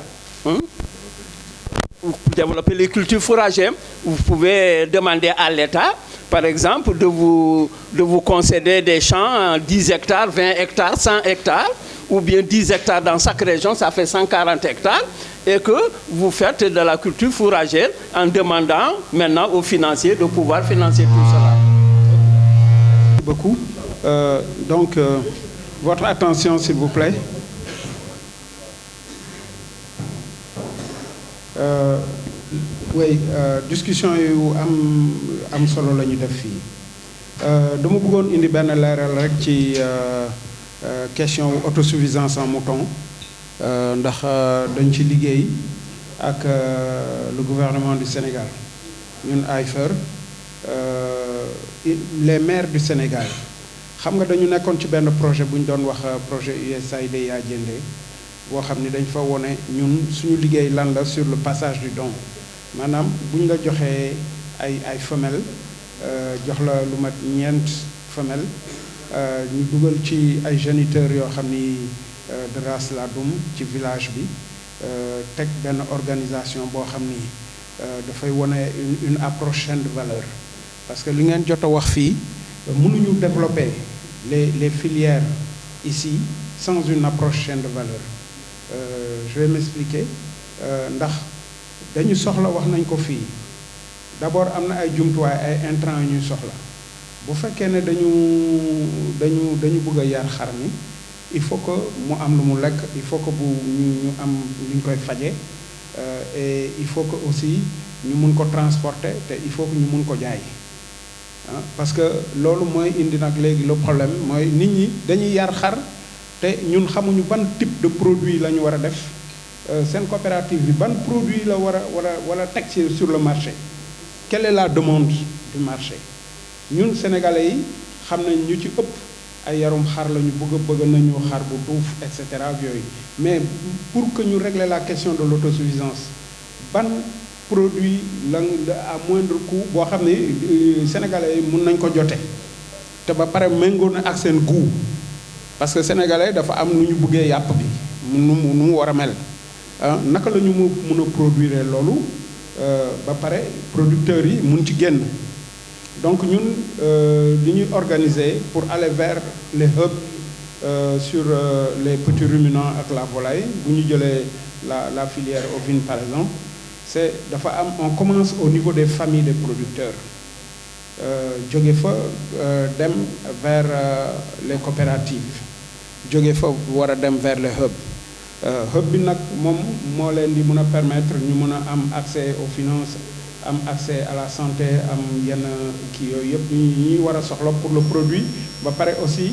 Vous développez les cultures fourragères, vous pouvez demander à l'État, par exemple, de vous concéder des champs, 10 hectares, 20 hectares, 100 hectares, ou bien 10 hectares dans chaque région, ça fait 140 hectares, et que vous faites de la culture fourragère en demandant maintenant aux financiers de pouvoir financer tout cela. Merci beaucoup. Donc, votre attention, s'il vous plaît. Oui discussion yu am solo la ñu def fii dama bëggoon indi benn leeral rek ci question autosuffisance en mouton ndax dañ ci liggéey ak le gouvernement du Sénégal ñun AIFER les maires du Sénégal xam nga dañu nekkoon ci benn projet bu ñu doon wax projet USAID yaa jëndee boo xam ni dañ fa wone ñun suñu liggéey lan la sur le passage du don maanaam bu ñu la joxee ay femelles jox la lu mat ñeent femelles ñu dugal ci ay géniteurs yoo xam ni de race ladoum ci village bi teg benn organisation boo xam ni dafay wone une approche chaîne de valeur parce que li ngeen jot a wax fii mënuñu développer les filières ici sans une approche chaîne de valeur. Je vais m'expliquer ndax dañu soxla wax nañ ko fii d'abord am na ay jumtuwaay ay intrants yu ñuy soxla bu fekkee ne dañu bëgg a yar xar mi il faut que mu am lu mu lekk il faut que bu ñu am lu ñu koy faje et il faut que aussi ñu mun ko transporter te il faut que ñu mun ko jaay parce que loolu mooy indi nag léegi le problème mooy nit ñi dañuy yar xar te ñun xamuñu ban type de produit la ñu war a def seen coopérative bi ban produit la war a teg sur le marché quelle est la demande du marché ñun sénégalais yi xam nañ ñu ci ëpp ay yarum xar la ñu bëgg nañu xar bu duuf et cetera ak yooyu mais pour que ñu régler la question de l'autosuffisance ban produit la à moindre coût boo xam ne sénégalais yi mun nañ ko jote te ba pare méngoo na ak seen goût parce que sénégalais dafa am nu ñu bëggee yàpp bi nu mu war a mel naka la ñu mun a produire loolu ba pare producteurs yi mun ci génn donc ñun li ñuy organiser pour aller vers les hubs sur les petits ruminants ak la volaille bu ñu jëlee la filière ovine par exemple c'est dafa am on commence au niveau des familles des producteurs jóge fa dem vers les coopératives jóge fa war a dem vers les hubs hub bi nag moom moo leen di mën a permettre ñu mën a am accès aux finances am accès à la santé am yenn kii yooyu yëpp ñi war a soxla pour le produit ba pare aussi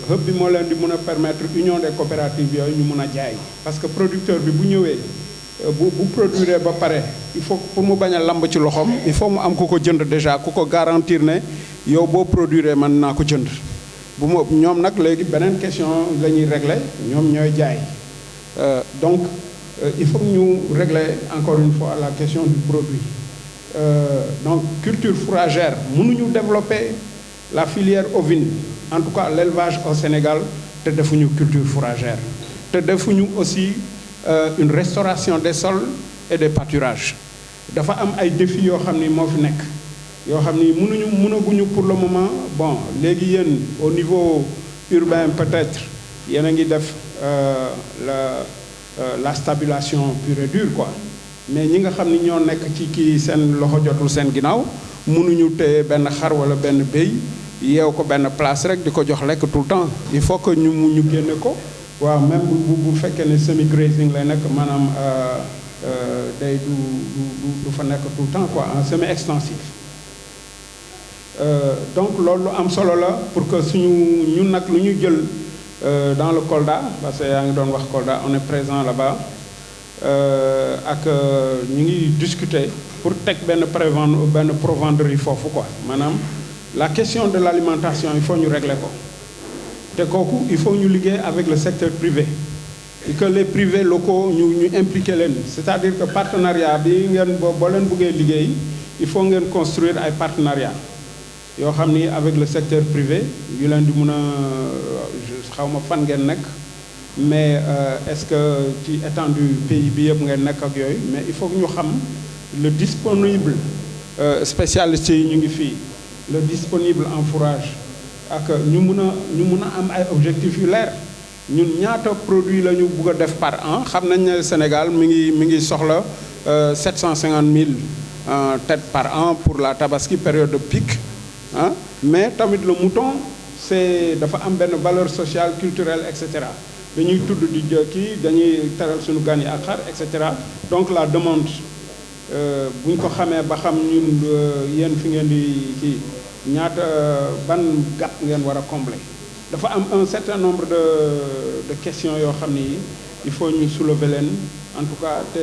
hub bi moo leen di mën a permettre union des coopératives yooyu ñu mën a jaay parce que producteur bi bu ñëwee bu produire ba pare il faut pour mu bañ a lamb ci loxoom il faut mu am ku ko jënd déjà ku ko garantir ne yow boo produire man naa ko jënd bu ma ñoom nag léegi beneen question la ñuy régler ñoom ñooy jaay donc il faut ñu régler encore une fois la question du produit donc culture fourragère mënuñu développer la filière ovine en tout cas l'élevage au Sénégal te defuñu culture fourragère te defuñu aussi une restauration des sols et des pâturages dafa am ay défis yoo xam ni moo fi nekk yoo xam ni mënaguñu pour le moment bon léegi yéen au niveau urbain peut-être yéen a ngi def la stabulation pure et dure quoi mais ñi nga xam ni ñoo nekk ci kii seen loxo jotul seen ginnaaw mënuñu téye benn xar wala benn béy yeew ko benn place rek di ko jox lekk tout le temps il faut que ñu génne ko waaw même bu fekkee ne semi grazing lay nekk maanaam day du fa nekk tout le temps quoi en semi extensif donc loolu am solo la pour que suñu ñun nag lu ñu jël dans le Kolda parce que yaa ngi doon wax Kolda on est présent là-bas ak ñu ngi discuter pour teg benn provenderie foofu quoi maanaam la question de l'alimentation il faut ñu régler ko te kooku il faut ñu liggéey avec le secteur privé et que les privés locaux ñu impliquer leen c'est-à-dire que partenariat bi ngeen boo leen bëggee liggéey il faut ngeen construire ay partenariat yoo xam ni avec le secteur privé yu leen di mën a xaw ma fan ngeen nekk mais est-ce que ci étendue pays bi yëpp ngeen nekk ak yooyu mais il faut que ñu xam le disponible spécialistes yi ñu ngi fii le disponible en fourrage ak ñu mun a am ay objectifs yu leer ñun ñaata produit la ñu bugg a def par an xam nañ ne Sénégal mi ngi soxla 750 000 têtes par an pour la tabaski période de pic ah mais tamit le mouton c'est dafa am benn valeur sociale culturelle et cetera dañuy tudd di kii dañuy teral suñu gan yi ak xar et cetera donc la demande bu ñu ko xamee ba xam ñun yéen fi ngeen di kii ñaata ban gap ngeen war a combler dafa am un certain nombre de questions yoo xam ni il faut ñu soulever leen en tout cas te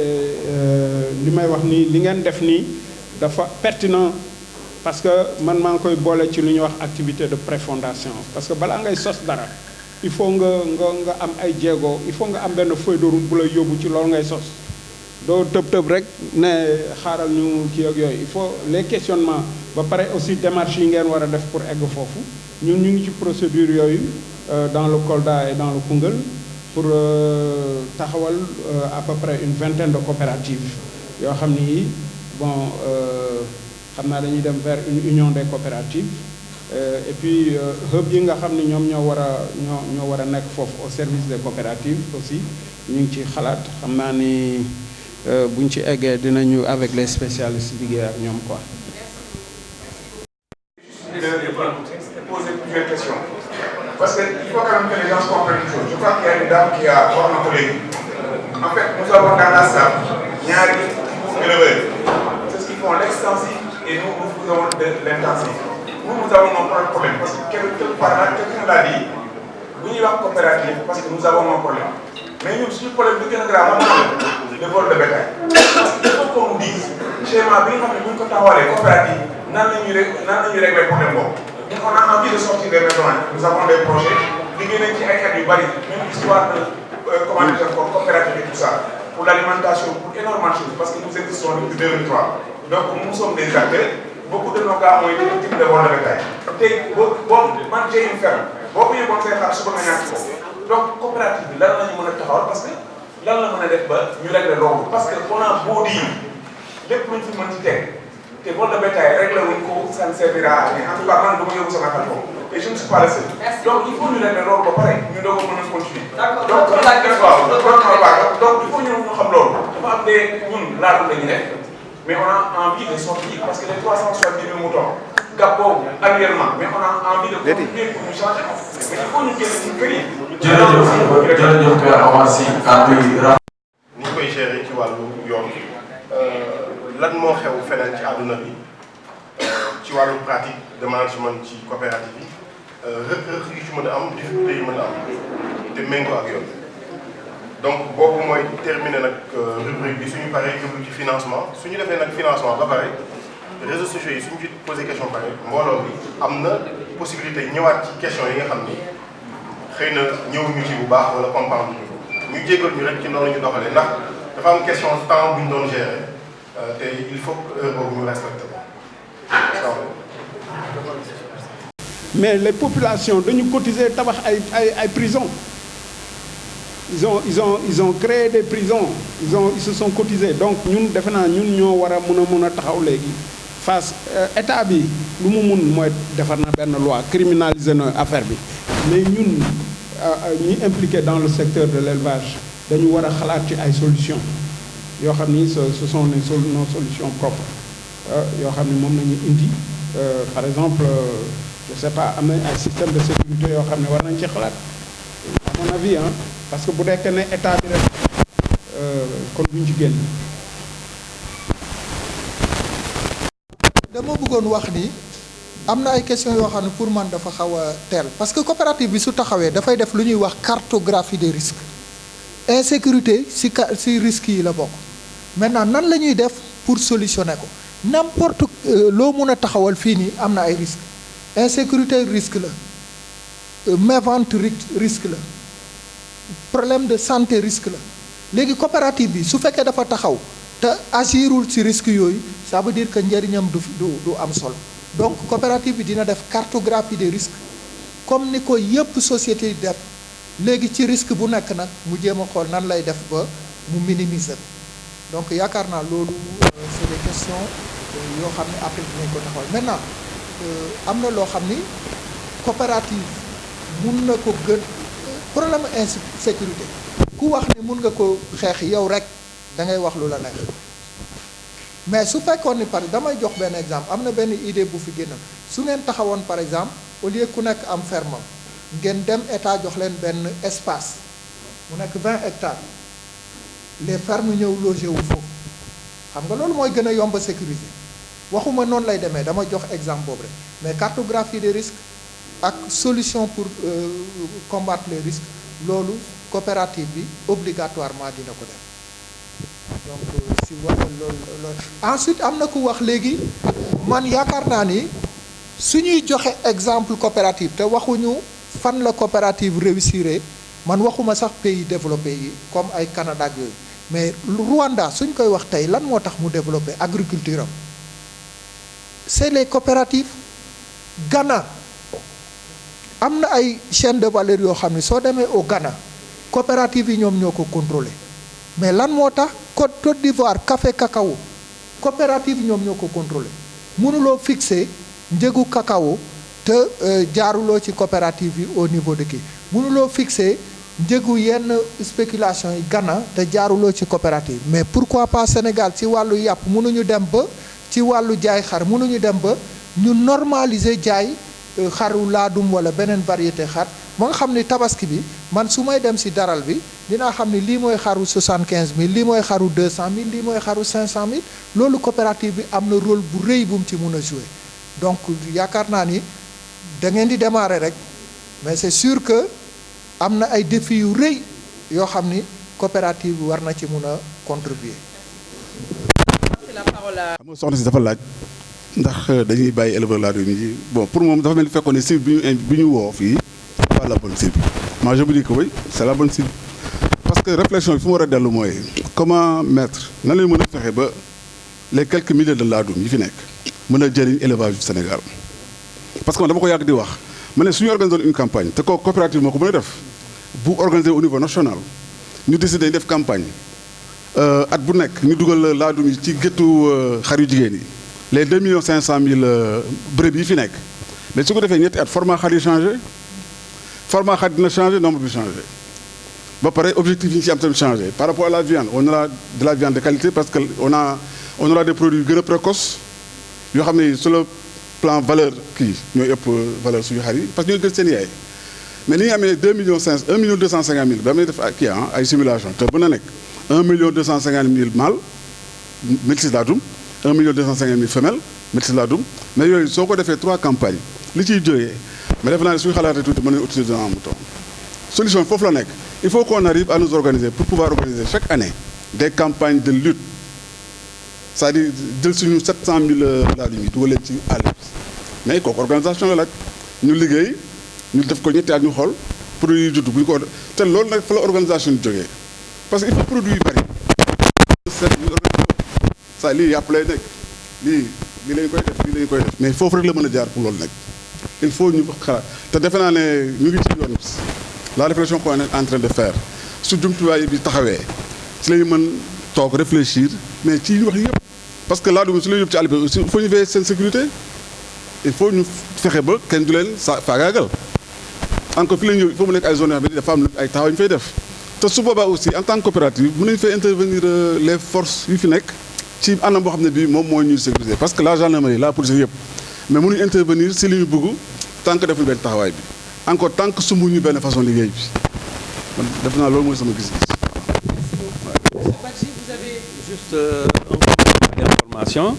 li may wax nii li ngeen def nii dafa pertinent parce que man maa ngi koy boole ci lu ñuy wax activité de préfondation parce que balaa ngay sos dara il faut nga am ay jéego il faut nga am benn feuille de route bu lay yóbbu ci loolu ngay sos doo tëb rek ne xaaral ñu kii ak yooyu il faut les questionnements ba pare aussi démarches yi ngeen war a def pour egg foofu ñun ñu ngi ci procédure yooyu dans le Kolda et dans le Koungheul pour taxawal à peu près une vingtaine de coopératives yoo xam ni bon xam naa dañuy dem vers une union des coopératives et puis hub yi nga xam ni ñoom ñoo war a nekk foofu au service des coopératives aussi ñu ngi ci xalaat xam naa ni buñ ci eggee dinañu avec les spécialistes liggéey ak ñoom quoi. Poser plusieurs questions parce que il faut quand même que les gens comprennent une chose. Je crois qu'il y a une dame qui a wax na ko léegi en fait nous avons dans la salle ñaari éleveurs c'est ce qu'ils font l'extensif et nous avons de l'intensif. Nous avons nos propres problèmes parce que quelque part quelqu'un l'a dit bu ñuy wax coopérative parce que nous avons nos problèmes mais ñun suñu problème bi gën a grave le vol de bétail parce que il faut qu'on nous dise schéma bi nga xam ne bu ñu ko taxawalee coopérative nan la ñuy régler problème boobu. On a envie de sortir des maisons. Nous avons des projets. Liggéey nañ ci ay at yu bari même histoire de comment dire coopérative et tout ça. pour l'alimentation, pour énormément de choses, parce que nous existons depuis 2003. Donc nous sommes des acteurs. Beaucoup de nos gars ont été victimes de vol de bétail. Man j'ai une ferme. Donc coopérative, là on a parce que là on a régler l'ordre. Parce qu'on a beau dire, les plus de monde que vol de bétail règle ça ne servira à rien. En tout cas, et je ne suis pas le seul. Donc il faut nous régler l'ordre pareil. Nous devons continuer. Donc il faut nous xam l'ordre. Mais on a envie de sortir parce que les 370 000 moutons, Gabon, annuellement, mais on a envie de continuer pour nous changer. Mais il faut nous dire une grille. Ni koy gérer ci wàllu yoon lan moo xew feneen ci àdduna bi ci wàllu pratique de management ci coopérative yi rëq-rëq yi ci mën a am difficulté yi mën a am te méngoo ak yoon. Donc boobu mooy terminer nag rubrique bi suñu paree jublu ci financement suñu defee nag financement ba pare réseaux sociaux yi suñu ci posé question pare mbooloo bi am na possibilité ñëwaat ci question yi nga xam ni xëy na ñëwuñu ci bu baax wala comprendre ñu jégal ñu rek ci noonu ñu doxalee ndax dafa am question temps bu ñu doon gérer te il faut que heure boobu ñu respecté ko. mais les populations dañu cotiser tabax ay prisons. Ils ont créé des prisons, ils se sont cotisés. Donc nous devons taxaw légui face état bi lu mu mun moy defar na ben loi criminaliser na affaire bi mais ñun ñi impliqués dans le secteur de l'élevage dañu wara xalat ci ay solutions yo xamni ce sont nos solutions propres yo xamni mom nañu indi par exemple je sais pas am un système de sécurité yo xamni war nañ ci xalat à mon avis hein. Parce que bu nekkee ne état bi rek kon buñ ci génn. dama bëggoon wax ni am na ay questions yoo xam ne pour man dafa xaw a teel parce que coopérative bi su taxawee dafay def lu ñuy wax cartographie des risques insécurité si risques yi la bokk maintenant nan la ñuy def pour solutionner ko n'importe loo mun a taxawal fii nii am na ay risques insécurité risque la mévente risque la. Problème de santé risque la léegi coopérative bi su fekkee dafa taxaw te agirul ci risque yooyu ça veut dire que njëriñam du am solo donc coopérative bi dina def cartographie des risques comme ni ko yëpp société yi def léegi ci risque bu nekk nag mu jéem a xool nan lay def ba mu minimiser donc yaakaar naa loolu c'est des questions yoo xam ne après dinañ ko taxawal maintenant am na loo xam ni coopérative mun na ko gën problème insécurité ku wax ni mun nga ko xeex yow rek da ngay wax lu la neex mais su fekkoon ni par damay jox benn exemple am na benn idée bu fi génn su ngeen taxawoon par exemple au lieu ku nekk am ferme ngeen dem état jox leen benn espace mu nekk 20 hectares les fermes ñëw logé wu foofu xam nga loolu mooy gën a yomb a sécuriser waxuma noonu lay demee dama jox exemple boobu rek mais cartographie des risques ak solution pour combattre les risques loolu coopérative bi obligatoirement dina ko def donc si wax loolu ensuite am na ku wax léegi man yaakaar naa ni suñuy joxe exemple coopérative te waxuñu fan la coopérative réussir man waxuma sax pays développé yi comme ay Canada ak yooyu mais Rwanda suñ koy wax tey lan moo tax mu développé agriculture am c'est les coopératives. Ghana am na ay chaîne de valeur yoo xam ne soo demee au Ghana coopérative yi ñoom ñoo ko contrôlé mais lan moo tax Côte d'Ivoire café cacao coopérative yi ñoom ñoo ko contrôlé mënuloo fixé njëgu cacao te jaaruloo ci coopérative yi au niveau de kii mënuloo fixé njëgu yenn spéculation yi Ghana te jaaruloo ci coopérative mais pourquoi pas Sénégal ci wàllu yàpp mënuñu dem ba ci wàllu jaay xar mënuñu dem ba ñu normaliser jaay xaru laadum wala beneen variété xar ba nga xam ni tabaski bi man su may dem si daral bi dinaa xam ni lii mooy xaru 75000 lii mooy xaru 200000 lii mooy xaru 500000 loolu coopérative bi am na rôle bu rëy bu mu ci mun a jouer donc yaakaar naa ni da ngeen di démarrer rek mais c'est sûr que am na ay défis yu rëy yoo xam ni coopérative bi war na ci mun a contribuer. xam nga soxna si dafa laaj ndax dañuy bàyyi éleveur laa doon yi bon pour moom dafa mel ni fekkoon ne cible bi ñu woo fii c'est pas la bonne cible moi je me dis que oui c'est la bonne cible parce que réflexion bi fu mu war a dellu mooy comment mettre nan la ñu mën a fexe ba les quelques milliers de laadum yi fi nekk mën a jëriñ élevage du Sénégal parce que man dama ko yàgg di wax ma ne suñu organiser une campagne te ko coopérative moo ko mën a def bu organiser au niveau national ñu décider def campagne at bu nekk ñu dugal laadum yi ci géttu xar yu jigéen yi les 2,5 millions brebis yi fi nekk mais su ko defee ñetti at format xar yi changé format xar dina changé nombre bi changé ba pare objectif yi ñu ci am tamit changé par rapport à la viande on aura de la viande de qualité parce que on aura des produits gën a précoces yoo xam ne sur le plan valeur kii ñooy ëpp valeur suñu xar yi parce que ñooy gën seen yaay mais ni ñu amee 1,250 000 ba may def kii ay simulation te bu na nekk 1,250 000 mâles métis laadum 1,250 000 femelles métis laadum mais yooyu soo ko defee 3 campagnes li ciy jógee mais defe naa ne suñu xalaatee tuuti mën nañu utiliser un mouton solution foofu la nekk il faut qu'on arrive à nous organiser pour pouvoir organiser chaque année des campagnes de lutte c'est-à-dire jël suñu 700 000 laadum yi dugal leen ci àll mais kooku organisation la laaj ñu liggéey ñu def ko ñetti at ñu xool produit yi judd bu ñu ko te loolu nag fa la organisation jógee parce que il faut produit yu bëri seet ñu organisé ça lii yàpp lay nekk lii lañ koy def lii lañ koy def mais foofu rek la mën a jaar pour loolu nag il faut ñu xalaat te defe naa ne ñu ngi ci yoon la réflexion qu'on est en train de faire su jumtuwaay bi taxawee ci lañu mën toog réfléchir mais ci wax yëpp parce que laadum su la yóbbu ci àll bi aussi il faut ñu veiller seen sécurité il faut ñu fexe ba kenn du leen faagaagal encore fi la ñëw il faut mu nekk ay zones yoo xam ne dafa am ay taxaw ñu fay def te su boobaa aussi en tant que coopérative mën nañu fay intervenir les forces yu fi nekk ci anam boo xam ne bii moom moo ñuy sécuriser parce que la gendarmerie la police yëpp mais mënuñu intervenir si li ñu bëgg tant que defuñu benn taxawaay bi encore tant que sumbuñu benn façon liggéey bi man def naa loolu mooy sama gis-gis. Vous avez juste un peu d'information.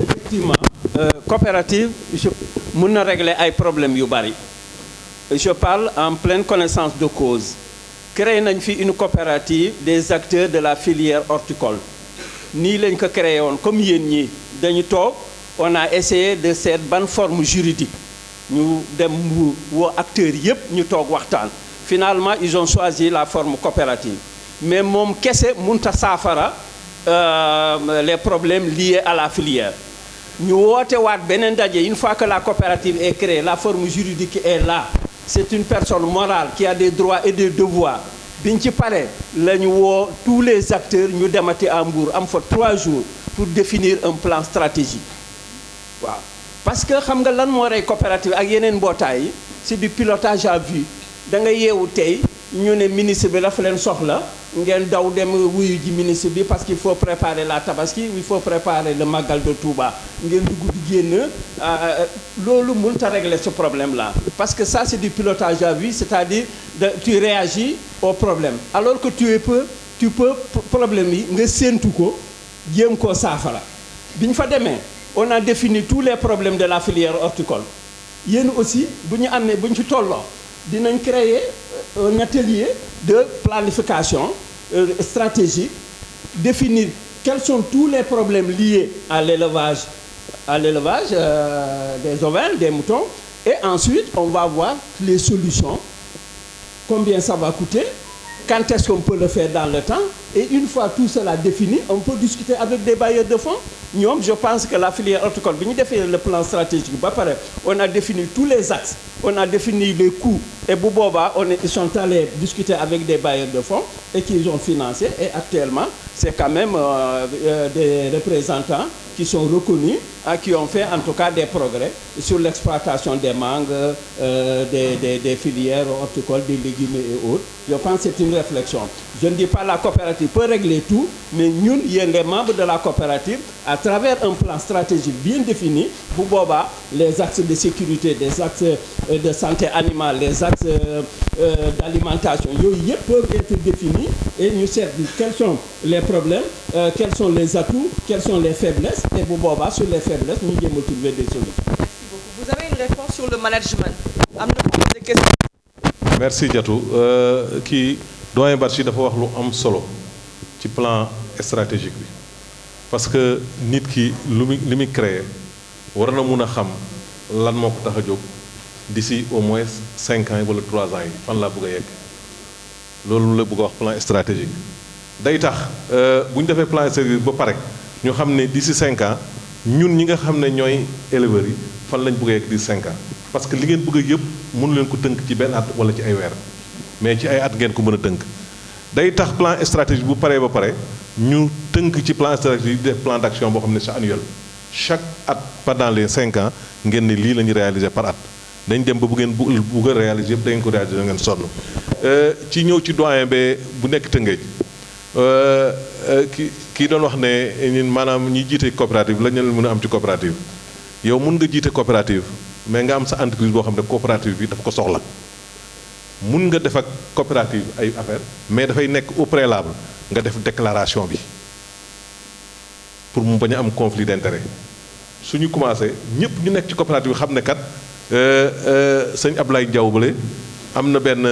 Effectivement, coopérative mën na régler ay problèmes yu bari. Je parle en pleine connaissance de cause. Créé nañ fi une coopérative des acteurs de la filière horticole. Nii lañ ko créé woon comme yéen ñi dañu toog on a essayé de seet ban forme juridique ñu dem woo acteurs yépp ñu toog waxtaan. Finalement ils ont choisi la forme coopérative. Mais moom kese mënut a saafara les problèmes liés à la filière. ñu woote waat beneen daje une fois que la coopérative est créée la forme juridique est là. C'est une personne morale qui a des droits et des devoirs. biñ ci pare la ñu woo tous les acteurs ñu demati à Mbour am fa 3 jours pour définir un plan stratégique waaw parce que xam nga lan moo rey coopérative ak yeneen mbootaay yi c'est du pilotage à vue da nga yeewu tey ñu ne ministre bi la fa leen soxla ngeen daw dem wuyu ji ministre bi parce qu'il faut préparer la tabaski il faut préparer le magal de Touba ngeen dugg di génn loolu mënut a régler ce problème là parce que ça c'est du pilotage à vue c'est-à-dire tu réagis au problème alors que tu peux problème yi nga séentu ko jéem koo saafara bi ñu fa demee on a défini tous les problèmes de la filière horticole yéen aussi bu ñu ci tolloo dinañ créer un atelier de planification stratégique, définir quels sont tous les problèmes liés à l'élevage des ovins, des moutons, et ensuite on va voir les solutions, combien ça va coûter, quand est-ce qu'on peut le faire dans le temps, et une fois tout cela défini, on peut discuter avec des bailleurs de fonds. Nous, je pense que la filière horticole, bien définir le plan stratégique, on a défini tous les axes, on a défini les coûts, et Bouboba, ils sont allés discuter avec des bailleurs de fonds et qu'ils ont financé, et actuellement, c'est quand même des représentants qui sont reconnus, qui ont fait en tout cas des progrès sur l'exploitation des mangues, des filières horticoles, des légumes et autres. Je pense que c'est une réflexion. Je ne dis pas la coopérative peut régler tout, mais nous, il y a les membres de la coopérative, à travers un plan stratégique bien défini, Bouboba, les axes de sécurité, des axes de santé animale, les axes d'alimentation, ils peuvent être définis et nous savons quels sont les problèmes, quels sont les atouts, quelles sont les faiblesses, et Bouboba, sur les faiblesses, nous devons trouver des solutions. Merci beaucoup. Vous avez une réponse sur le management. Des questions. Merci Diatou. Qui doyen Badji dafa wax lu am solo ci plan stratégique bi parce que nit ki li muy créé war na mun a xam lan moo ko tax a jóg d'ici au moins 5 ans wala 3 ans yi fan laa bëgg a yegg loolu la bëgg a wax plan stratégique day tax bu ñu defee plan stratégique ba pare ñu xam ne d'ici 5 ans ñun ñi nga xam ne ñooy éleveurs yi fan lañ bëggee ak d'ici 5 ans parce que li ngeen bëgg yëpp mënu leen ko tënk ci benn at wala ci ay weer mais ci ay at ngeen ko mën a tënk day tax plan stratégique bu paree ba pare ñu tënk ci plan stratégique def plan d'action boo xam ne c'est annuel chaque at pendant les 5 ans ngeen ne lii la ñuy réaliser par at dañ dem ba bu ngeen bugg a réaliser yëpp da ngeen ko réaliser da ngeen sonn ci ñëw ci doyen ba bu nekk Tëngéej kii doon wax ne ñun maanaam ñi jiite coopérative la ñu leen mën a am ci coopérative yow mun nga jiite coopérative mais nga am sa entreprise boo xam ne coopérative bi daf ko soxla mun nga def ak coopérative ay affaire mais dafay nekk au préalable nga def déclaration bi pour mu bañ a am conflit d'intérêt suñu commencé ñëpp ñu nekk ci coopérative bi xam ne kat sëñ Ablaye Diaw bale am na benn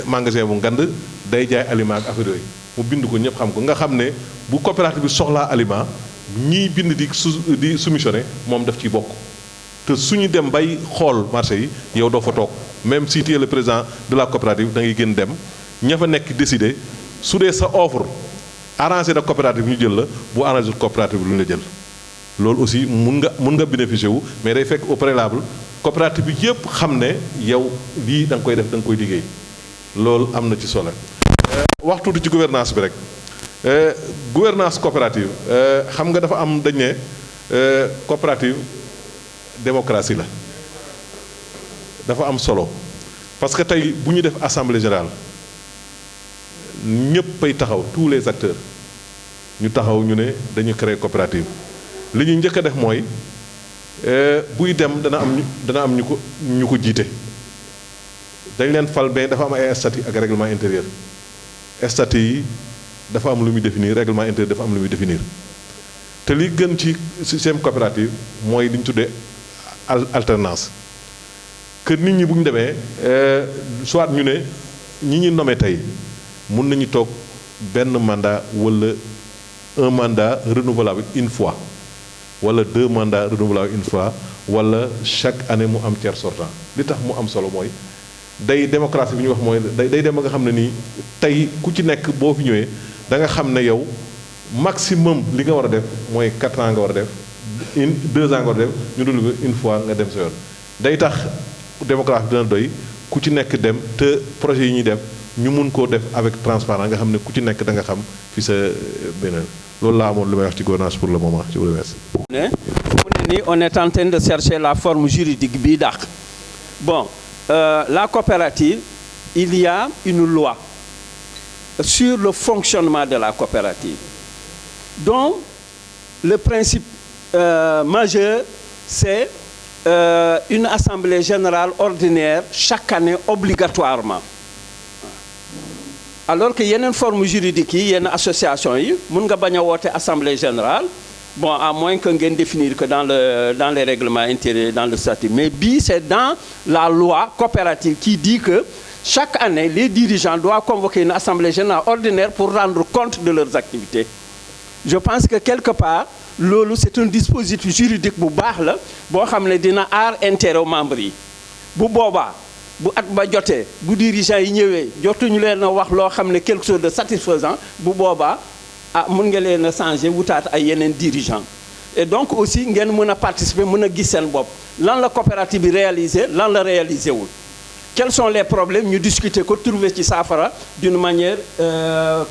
magasin bu ngand day jaay aliment ak affaire yooyu mu bind ko ñëpp xam ko nga xam ne bu coopérative bi soxlaa aliment ñiy bind di soumissionné moom daf ciy bokk te suñu dem bay xool marché yi yow doo fa toog même si tu es le président de la coopérative da ngay gën dem ña fa nekk décider su dee sa offre arrangé na coopérative ñu jël la bu arrangé coopérative bi lu ñu la jël loolu aussi mun nga bénéficier wu mais day fekk au préalable coopérative bi yëpp xam ne yow lii da nga koy def da nga koy liggéey loolu am na ci solo wax tuuti ci gouvernance bi rek gouvernance coopérative xam nga dafa am dañ ne coopérative démocratie la dafa am solo parce que tey bu ñu def assemblée générale ñëpp ay taxaw tous les acteurs ñu taxaw ñu ne dañu créer coopérative li ñuy njëkk a def mooy buy dem dana am ñu ko jiite dañ leen fal mais dafa am ay statut ak règlement intérieur statut yi dafa am lu muy définir règlement intérieur dafa am lu muy définir te li gën ci système coopérative mooy li ñu tuddee alternance que nit ñi bu ñu demee soit ñu ne ñi ñu nommé tey mun nañu toog benn mandat wala un mandat renouvelable une fois wala 2 mandats renouvelables une fois wala chaque année mu am tiers sortant li tax mu am solo mooy day démocratie bi ñu wax mooy day dem ba nga xam ne nii tey ku ci nekk boo fi ñëwee da nga xam ne yow maximum li nga war a def mooy 4 ans nga war a def 2 ans nga war a def ñu dul une fois nga dem sa yoon day tax démocratie bi dina doy ku ci nekk dem te projet yi ñuy def ñu mun koo def avec transparence nga xam ne ku ci nekk da nga xam fi sa beneen loolu laa amoon lu may wax ci gouvernance pour le moment je vous remercie. On est en train de chercher la forme juridique bi dàq bon la coopérative il y a une loi sur le fonctionnement de la coopérative dont le principe majeur c'est une assemblée générale ordinaire chaque année obligatoirement. Alors que yeneen forme juridique yi yenn association yi mun nga bañ a woote assemblée générale bon à moins que ngeen définir que dans les règlements intérieurs dans le statut mais bii c'est dans la loi coopérative qui dit que chaque année les dirigeants doivent convoquer une assemblée générale ordinaire pour rendre compte de leurs activités. Je pense que quelque part loolu c'est un dispositif juridique bu baax la boo xam ne dina aar intérêt membres yi bu boobaa bu at ba jotee bu dirigeant yi ñëwee jotuñu leen a wax loo xam ne quelque chose de satisfaisant bu boobaa mun nga leen a changer wutaat ay yeneen dirigeant et donc aussi ngeen mën a participer mën a gis seen bopp lan la coopérative bi réaliser lan la réaliser wul quels sont les problèmes ñu discuter ko trouver ci saafara d'une manière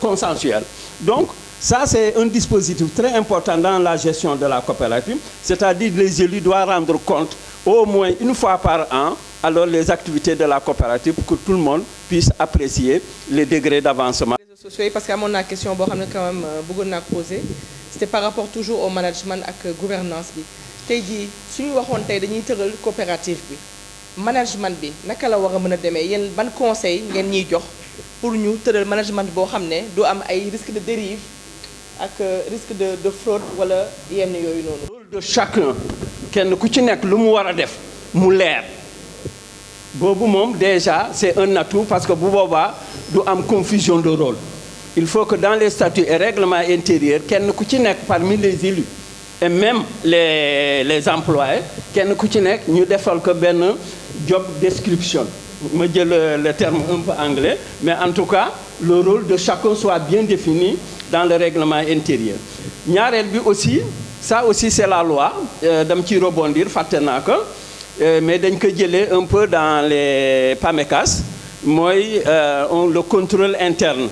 consensuelle. Donc ça c'est un dispositif très important dans la gestion de la coopérative, c'est-à-dire les élus doivent rendre compte au moins une fois par an alors les activités de la coopérative pour que tout le monde puisse apprécier les degrés d'avancement. Réseaux sociaux parce que amoon naa question boo xam ne quand même bëggoon naa poser c'était par rapport toujours au management ak gouvernance bi tey jii suñu waxoon tey dañuy tëral coopérative bi management bi naka la war a mën a demee yéen ban conseil ngeen ñuy jox pour ñu tëral management boo xam ne du am ay risque de dérive ak risque de fraude wala yenn yooyu noonu. Rôle de chacun kenn ku ci nekk lu mu war a def mu leer boobu moom déjà c'est un atout parce que bu boobaa du am confusion de rôle. Il faut que dans les statuts et règlements intérieurs kenn ku ci nekk parmi les élus et même les employés kenn ku ci nekk ñu defal ko benn job description ma jël le terme un peu anglais mais en tout cas le rôle de chacun soit bien défini dans le règlement intérieur. ñaareel bi aussi ça aussi c'est la loi dama ciy rebondir fàtte naa ko mais dañ ko jëlee un peu dans les PAMECAS mooy le contrôle interne.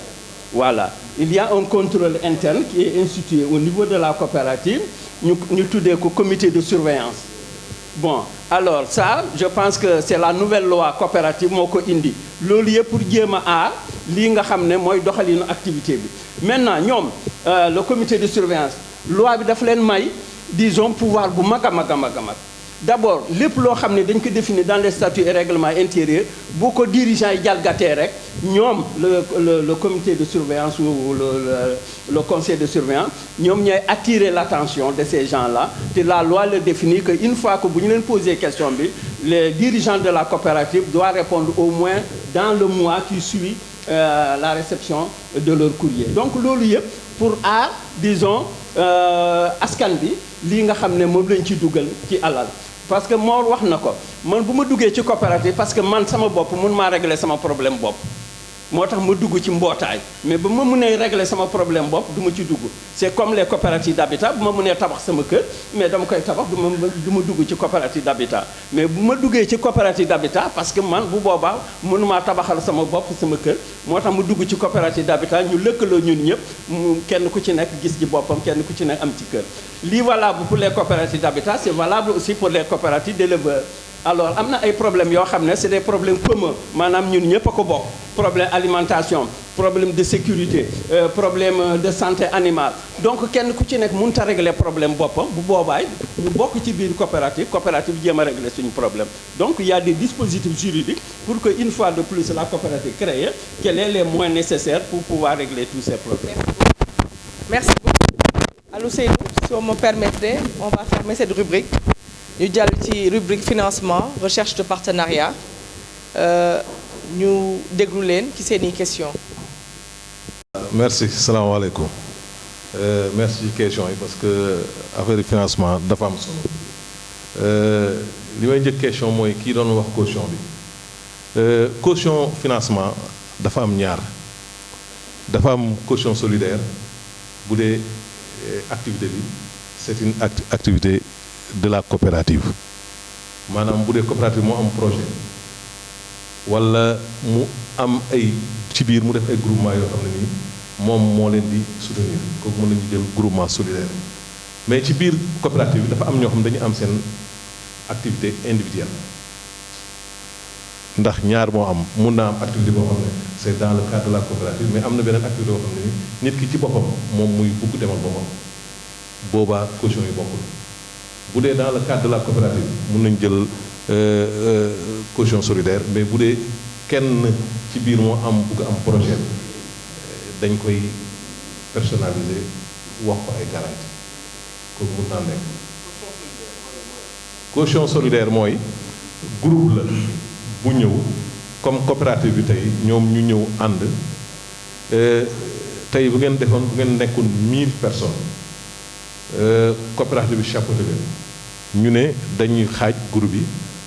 Voilà, il y a un contrôle interne qui est institué au niveau de la coopérative, nous tuddee ko comité de surveillance. Bon, alors ça, je pense que c'est la nouvelle loi coopérative moo ko indi loolu yëpp pour jéem a aar lii nga xam ne mooy doxalinu activité bi. Maintenant ñoom le comité de surveillance loi bi daf leen may disons pouvoir bu mag a mag a mag a mag. D'abord lépp loo xam ne dañ ko définir dans les statuts et règlements intérieurs bu ko dirigeants yi jalgatee rek ñoom le comité de surveillance ou le conseil de surveillance ñoom ñooy attirer l'attention de ces gens-là te la loi le définit que une fois que bu ñu leen poser question bi les dirigeants de la coopérative doivent répondre au moins dans le mois qui suit la réception de leur courrier. Donc loolu yëpp pour aar disons askan bi lii nga xam ne moom lañ ci dugal ci alal. Parce que Mor wax na ko man bu ma duggee ci coopérative parce que man sama bopp mun maa régler sama problème bopp moo tax ma dugg ci mbootaay mais ba ma mënee régler sama problème bopp du ma ci dugg c'est comme les coopératives d'habitat bu ma mënee tabax sama kër mais dama koy tabax du ma dugg ci coopérative d'habitat mais bu ma duggee ci coopérative d'habitat parce que man bu boobaa mënumaa tabaxal sama bopp sama kër moo tax ma dugg ci coopérative d'habitat ñu lëkkaloo ñun ñëpp kenn ku ci nekk gis ci boppam kenn ku ci nekk am ci kër lii valable pour les coopératives d'habitat c'est valable aussi pour les coopératives d'éleveurs. Alors am na ay problèmes yoo xam ne c'est des problèmes communs maanaam ñun ñëpp a ko bokk problème alimentation problème de sécurité problème de santé animale donc kenn ku ci nekk mënut a régler problème boppam bu boobaay ñu bokk ci biir coopérative jéem a régler suñu problème donc il y a des dispositifs juridiques pour que une fois de plus la coopérative créée qu'elle ait les moyens nécessaires pour pouvoir régler tous ces problèmes. Merci beaucoup. Alou Seydou, si on me permettrait, on va fermer cette rubrique. Ñu jàll ci rubrique financement recherche de partenariat ñu déglu leen ci seeni question. Merci salaamaaleykum merci ci question yi parce que affaire financement dafa am solo li may njëkk question mooy kii doon wax caution bi caution financement dafa am ñaar dafa am caution solidaire bu dee activité bi c'est une activité de la coopérative maanaam bu dee coopérative moo am projet wala mu am ay ci biir mu def ay groupement yoo xam ne nii moom moo leen di soutenir kooku mën nañu jël groupement solidaire mais ci biir coopérative bi dafa am ñoo xam ne dañu am seen activité individuelle ndax ñaar moo am mun naa am activité boo xam ne c'est dans le cadre de la coopérative mais am na beneen activité boo xam ne nii nit ki ci boppam moom muy bugg demal boppam boobaa caution yi bokkul bu dee dans le cadre de la coopérative mun nañ jël caution solidaire mais bu dee kenn ci biir moo am bugg am projet dañ koy personnaliser wax ko ay garantie kooku mun naa nekk caution solidaire mooy groupe la bu ñëw comme coopérative bi tey ñoom ñu ñëw ànd tey bu ngeen defoon bu ngeen nekkoon 1000 personnes coopérative bi chapeauté leen ñu ne dañuy xaaj groupe yi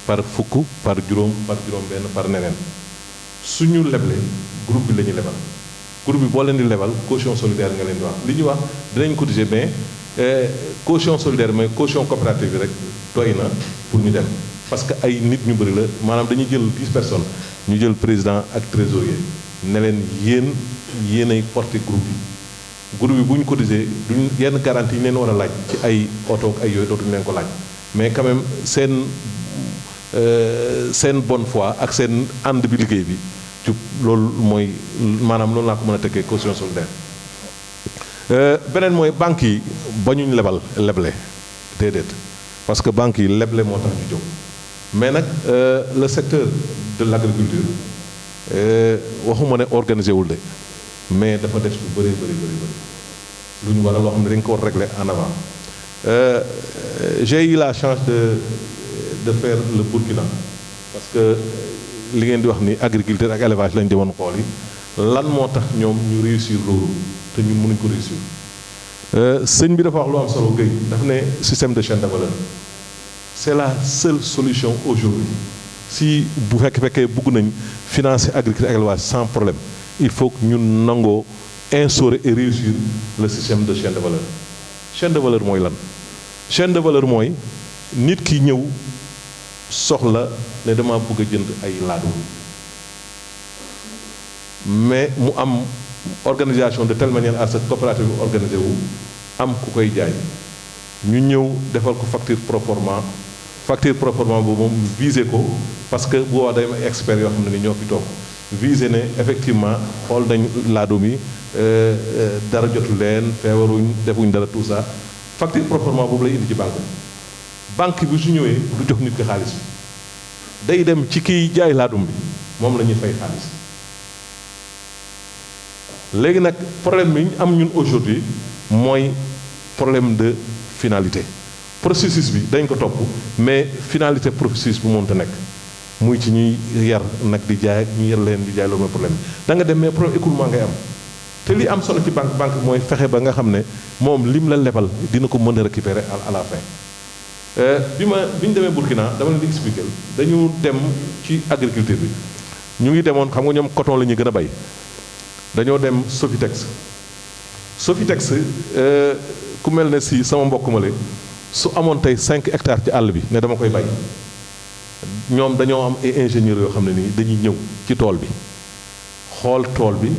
par fukk par juróom benn par neneen suñu leble groupe bi la ñuy lebal groupe bi boo leen di lebal caution solidaire nga leen di wax li ñuy wax dinañ cotiser mais caution solidaire mais caution coopérative bi rek doy na pour ñu dem parce que ay nit ñu bëri la maanaam dañuy jël 10 personnes ñu jël président ak trésorier ne leen yéenay porter groupe bi bu ñu cotiser duñ yenn garantie yi leen war a laaj ci ay oto ak ay yooyu dootuñu leen ko laaj mais quand même seen bonne foi ak seen ànd bi liggéey bi ci loolu mooy maanaam loolu laa ko mën a tekkee caution solidaire beneen mooy banques yi bañuñ leble déedéet parce que banques yi leble moo tax ñu jóg mais nag le secteur de l'agriculture waxuma ne organisé wul de mais dafa def lu bëri lu ñu war a loo xam ne dañ ko war régler en avant j'ai eu la chance de faire le Burkina parce que li ngeen di wax ni agriculture ak élevage lañ demoon xool yi lan moo tax ñoom ñu réussir loolu te ñun mënuñ ko réussir sëñ bi dafa wax lu am solo Guèye dafa ne système de chaîne de valeur c'est la seule solution aujourd'hui si bu fekkee bëgg nañ financer agriculture ak élevage sans problème il faut que ñun nangoo instaurer et réussir le système de chaîne de valeur. Chaîne de valeur mooy lan chaîne de valeur mooy nit ki ñëw soxla ne dama bëgg a jënd ay laadum mais mu am organisation de telle manière à ce que coopérative bi organisé wu am ku koy jaay ñu ñëw defal ko facture proforma boobu moom visé ko parce que bu boobaa day am expert yoo xam ne ni ñoo fi toog visé ne effectivement xool nañ laadum yi dara jotu leen feebaruñ defuñ dara tout ça facture proforma boobu lay indi ci banque bi su ñëwee du jox nit ki xaalis bi day dem ci kiy jaay laadum bi moom la ñuy fay xaalis léegi nag problème bi ñu am ñun aujourd'hui mooy problème de finalité processus bi dañ ko topp mais finalité processus bu mënta nekk muy ci ñuy yar nag di jaay ñu yar leen di jaay loolu mooy problème bi da nga dem mais problème écoulement ngay am te li am solo ci banque mooy fexe ba nga xam ne moom lim la lebal dina ko mën a récupérer à la fin bi ñu demee Burkina dama leen di expliquer dañu dem ci agriculture bi ñu ngi demoon xam nga ñoom coton la ñuy gën a bay dañoo dem Sofitex ku mel ne si sama mbokk ma le su amoon tey 5 hectares ci àll bi ne dama koy bay ñoom dañoo am ay ingénieurs yoo xam ne nii dañuy ñëw ci tool bi xool tool bi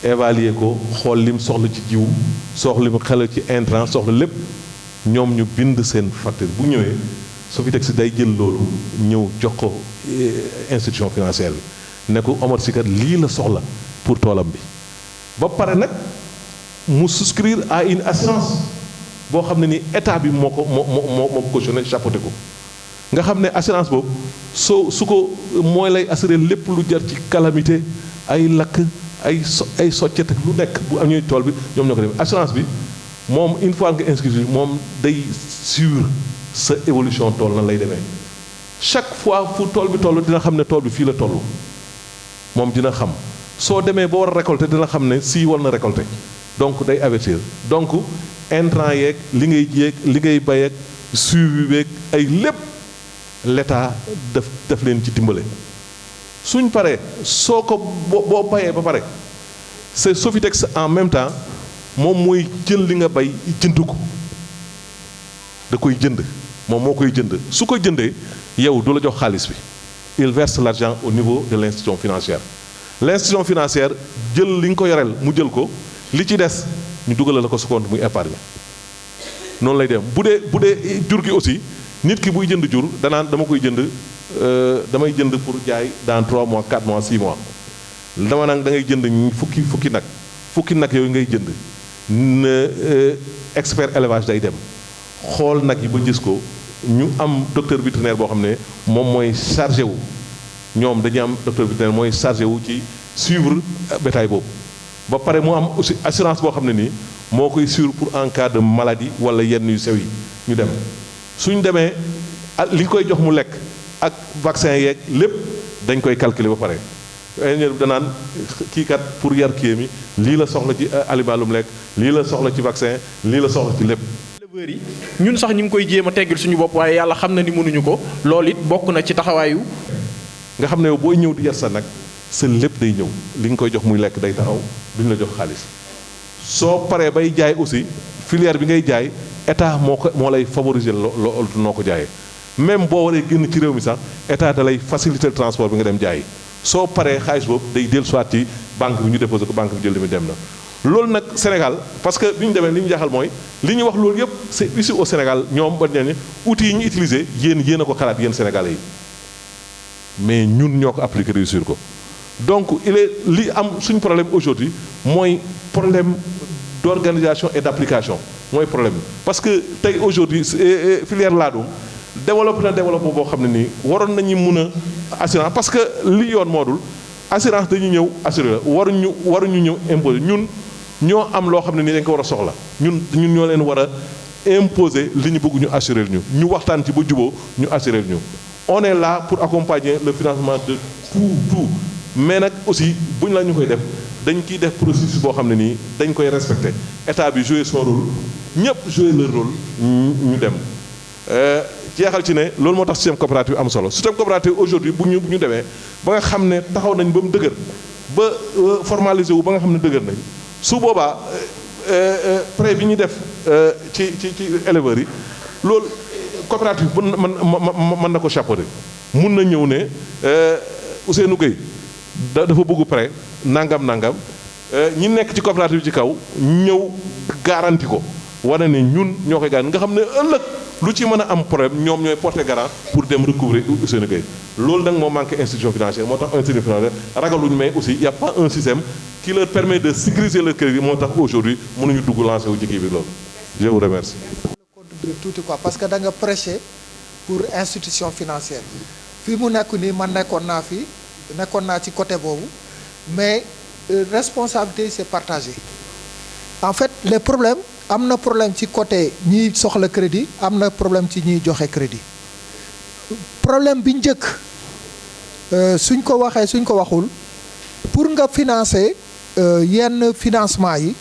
évaluer ko xool lim soxla ci jiwu soxla lim xel ci intrant soxla lépp ñoom ñu bind seen facture bu ñëwee Sofitex day jël loolu ñëw jox ko institution financière bi ne ko Omar Sy kat lii la soxla pour toolam bi ba pare nag mu souscrire à une assurance boo xam ne ni état bi moo ko cautionné chapeauté ko nga xam ne assurance boobu su ko mooy lay assuré lépp lu jar ci calamité ay lakk ay soccet lu nekk bu am ñuy tool bi ñoom ñoo ko def assurance bi moom une fois nga inscrit moom day suivre sa évolution tool nan lay demee chaque fois fu tool bi toll dina xam ne tool bi fii la toll moom dina xam soo demee ba war a récolter dina xam ne si war na récolter donc day avertir donc intrant yeeg li ngay jéeg li ngay bayeeg suivi beeg ay lépp l'état def leen ci dimbale suñ paree soo ko boo bayee ba pare c'est Sofitex en même temps moom mooy jël li nga bay jënd ko da koy jënd moom moo koy jënd su ko jëndee yow du la jox xaalis bi il verse l'argent au niveau de l'institution financière l'institution financière jël li nga ko yoreel mu jël ko li ci des ñu dugalal la ko su compte muy épargne noonu lay dem bu dee jur gi aussi nit ki buy jënd jur danaan dama koy jënd damay jënd pour jaay dans 3 mois 4 mois 6 mois dama nag da ngay jënd fukki nag yooyu ngay jënd expert élevage day dem xool nag yi ba gis ko ñu am docteur vétérinaire boo xam ne moom mooy chargé wu ñoom dañuy am docteur vétérinaire mooy chargé wu ci suivre bétail boobu ba pare mu am aussi assurance boo xam ne nii moo koy suivre pour en cas de maladie wala yenn yu sew yi ñu dem suñ demee li nga koy jox mu lekk ak vaccin yeeg lépp dañ koy calculer ba pare ingénieur bi danaan kii kat pour yar kii mi lii la soxla ci aliment lu mu lekk lii la soxla ci vaccin lii la soxla ci lépp. éleveurs yi ñun sax ñu ngi koy jéem a teggil suñu bopp waaye yàlla xam na ni mënuñu ko loolu it bokk na ci taxawaayu. nga xam ne yow booy ñëw di yar sa nag sa lépp day ñëw li nga koy jox muy lekk day taxaw duñ la jox xaalis soo paree bay jaay aussi filière bi ngay jaay état moo lay favoriser loolu noo ko jaayee même boo waree génn ci réew mi sax état da lay faciliter le transport bi nga dem jaayi soo paree xaalis boobu day dellu soit ci banque bi ñu déposé ko banque bi jël li mu dem na loolu nag Sénégal parce que bi ñu demee li ñu jaaxal mooy li ñuy wax loolu yëpp c'est ici au Sénégal ñoom ba ne outils yi ñu utilisé yéen a ko xalaat yéen Sénégalais yi mais ñun ñoo ko appliqué réussir ko donc li am suñu problème aujourd'hui mooy problème d'organisation et d'application mooy problème bi parce que tey aujourd'hui filière laadum développement boo xam ne nii waroon nañu mun a assurance parce que li yoon moo dul assurance dañuy ñëw assuré la waruñu ñëw imposer ñun ñoo am loo xam ne nii dañ ko war a soxla ñun ñoo leen war a imposer li ñu bëgg ñu assuré ñu waxtaan ci ba juboo ñu assuré ñu on est là pour accompagner le financement de tout mais nag aussi buñ la ñu koy def dañ ciy def processus boo xam ne nii dañ koy respecter état bi jouer son rôle ñëpp jouer leur rôle ñu dem jeexal ci ne loolu moo tax système coopérative am solo système coopérative aujourd'hui bu ñu demee ba nga xam ne taxaw nañ ba mu dëgër ba formaliser wu ba nga xam ne dëgër nañ su boobaa prêt bi ñu def ci éleveurs yi loolu coopérative mën na ko chapeauter mun na ñëw ne Ousseynou Gueye dafa bëgg prêt nangam ñi nekk ci coopérative ci kaw ñëw garanti ko wane ne ñun ñoo koy garanti nga xam ne ëllëg lu ci mën a am problème ñoom ñooy porter garant pour dem recouvrer Ousseynou Gueye loolu nag moo manqué institution financière moo tax institution financière ragaluñu mais aussi il y a pas un système qui leur permet de sécuriser leur crédit moo tax aujourd'hui mënuñu dugg lancer wu ci kii bi loolu je vous remercie. tuuti quoi parce que da nga prêcher pour institution financière fii mu nekk nii man nekkoon naa ci côté boobu mais responsabilité c'est partagé en fait les problèmes am na problème ci côté ñiy soxla crédit am na problème ci ñiy joxe crédit problème bi njëkk suñ ko waxee suñ ko waxul pour nga financer yenn financement yi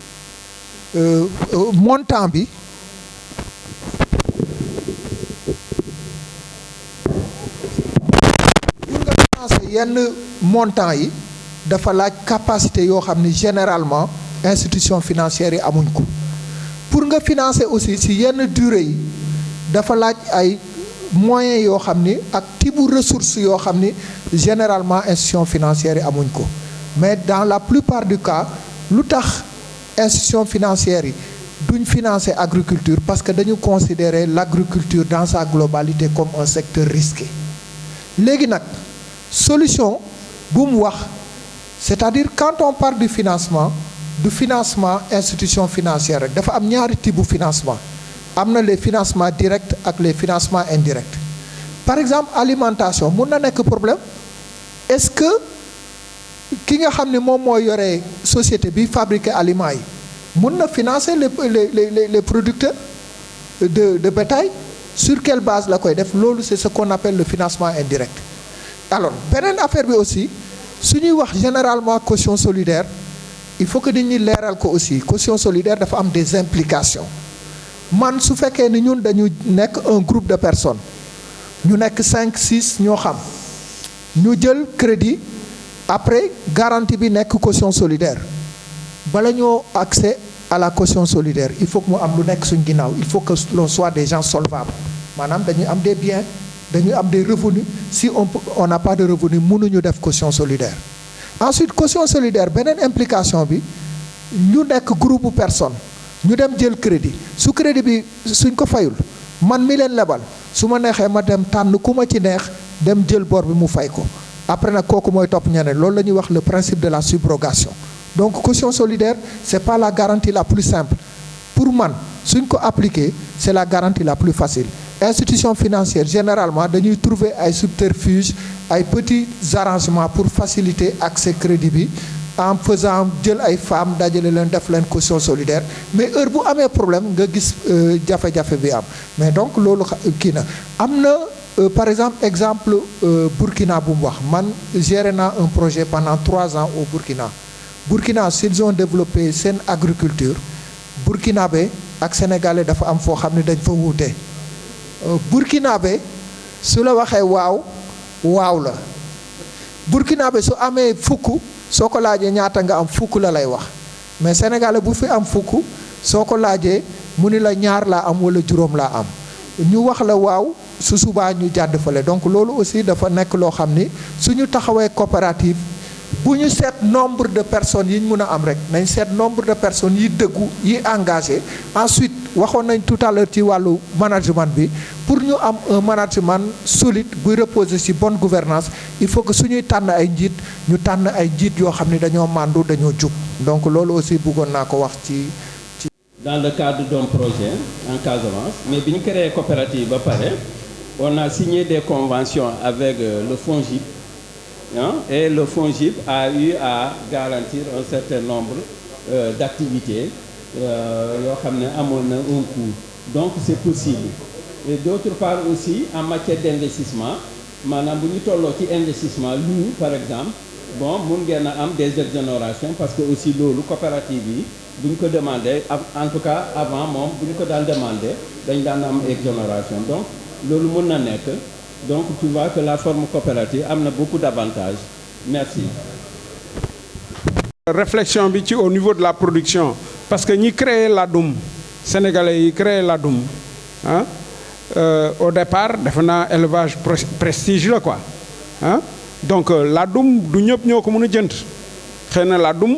montant bi yenn montant yi dafa laaj capacité yoo xam ni généralement institution financière yi amuñ ko pour nga financer aussi ci yenn durée yi dafa laaj ay moyens yoo xam ni ak type ressources yoo xam ni généralement institution financière yi amuñ ko mais dans la plupart du cas lu tax institution financière yi duñ financer agriculture parce que dañu considérer l'agriculture dans sa globalité comme un secteur risqué léegi nag solution bu mu wax c'est-à-dire quand on parle du financement institution financière rek dafa am ñaari type bu financement am na les financements directs ak les financements indirects par exemple alimentation mun na nekk problème est-ce que ki nga xam ne moom moo yore société bi fabriquer aliments yi mun na financer les producteurs de bétail sur quelle base la koy def loolu c'est ce qu'on appelle le financement indirect. Alors beneen affaire bi aussi su ñuy wax généralement caution solidaire il faut que nit ñi leeral ko aussi caution solidaire dafa am des implications man su fekkee ni ñun dañu nekk un groupe de personnes ñu nekk 5 6 ñoo xam ñu jël crédit après garantie bi nekk caution solidaire bala ñoo accès à la caution solidaire il faut que mu am lu nekk suñ ginnaaw il faut que l'on soit des gens solvables maanaam dañuy am des biens dañuy am des revenus si on n'a pas de revenus mënuñu def caution solidaire ensuite caution solidaire beneen implication bi ñu nekk groupe personne ñu dem jël crédit su crédit bi suñ ko fayul man mi leen lebal su ma neexee ma dem tànn ku ma ci neex dem jël bor bi mu fay ko après nag kooku mooy topp ñeneen loolu la ñuy wax le principe de la subrogation donc caution solidaire c'est pas la garantie la plus simple pour man suñ ko appliquer c'est la garantie la plus facile institution financière généralement dañuy trouver ay subterfuges ay petits arrangements pour faciliter accès crédit bi en faisant jël ay femmes dajale leen def leen caution solidaire mais heure bu amee problème nga gis jafe-jafe bi am mais donc loolu kii na am na par exemple Burkina bu mu wax man géré naa un projet pendant 3 ans au Burkina s'ils ont développé seen agriculture burkinabé ak sénégalais dafa am foo xam ne dañ fa wuute burkinabé su la waxee waaw la burkinabé su amee fukk soo ko laajee ñaata nga am fukk la lay wax mais sénégalais bu fi am fukk soo ko laajee mu ni la ñaar laa am wala juróom laa am ñu wax la waaw su subaa ñu jàdd fale donc loolu aussi dafa nekk loo xam ni suñu taxawee coopérative bu ñu seet nombre de personnes yi ñu mën a am rek nañ seet nombre de personnes yi dëggu yi engagé ensuite waxoon nañ tout à l'heure ci wàllu management bi pour ñu am un management solide buy reposer ci bonne gouvernance il faut que suñuy tànn ay njiit ñu tànn ay njiit yoo xam ni dañoo màndu dañoo jub donc loolu aussi bëggoon naa ko wax ci. Dans le cadre d'un projet en Casamance mais bi ñu créé coopérative ba pare on a signé des conventions avec le FONGIP. Et le FONGIP a eu à garantir un certain nombre d'activités yoo xam ne amoon na un coût donc c'est possible et d'autre part aussi en matière d'investissement maanaam bu ñu tolloo ci investissement lu par exemple bon mun ngeen a am des exonérations parce que aussi loolu coopérative yi bu ñu ko demandé en tout cas avant moom bu ñu ko daan demandé dañ daan am exonération donc loolu mun na nekk. Donc tu vois que la forme coopérative a beaucoup d'avantages. Merci. réflexion bi ci au niveau de la production parce que ñi créé laadum sénégalais yi créé laadum ah au départ defe naa élevage prestige la quoi ah donc laadum du ñëpp ñoo ko mën a jënd xëy na laadum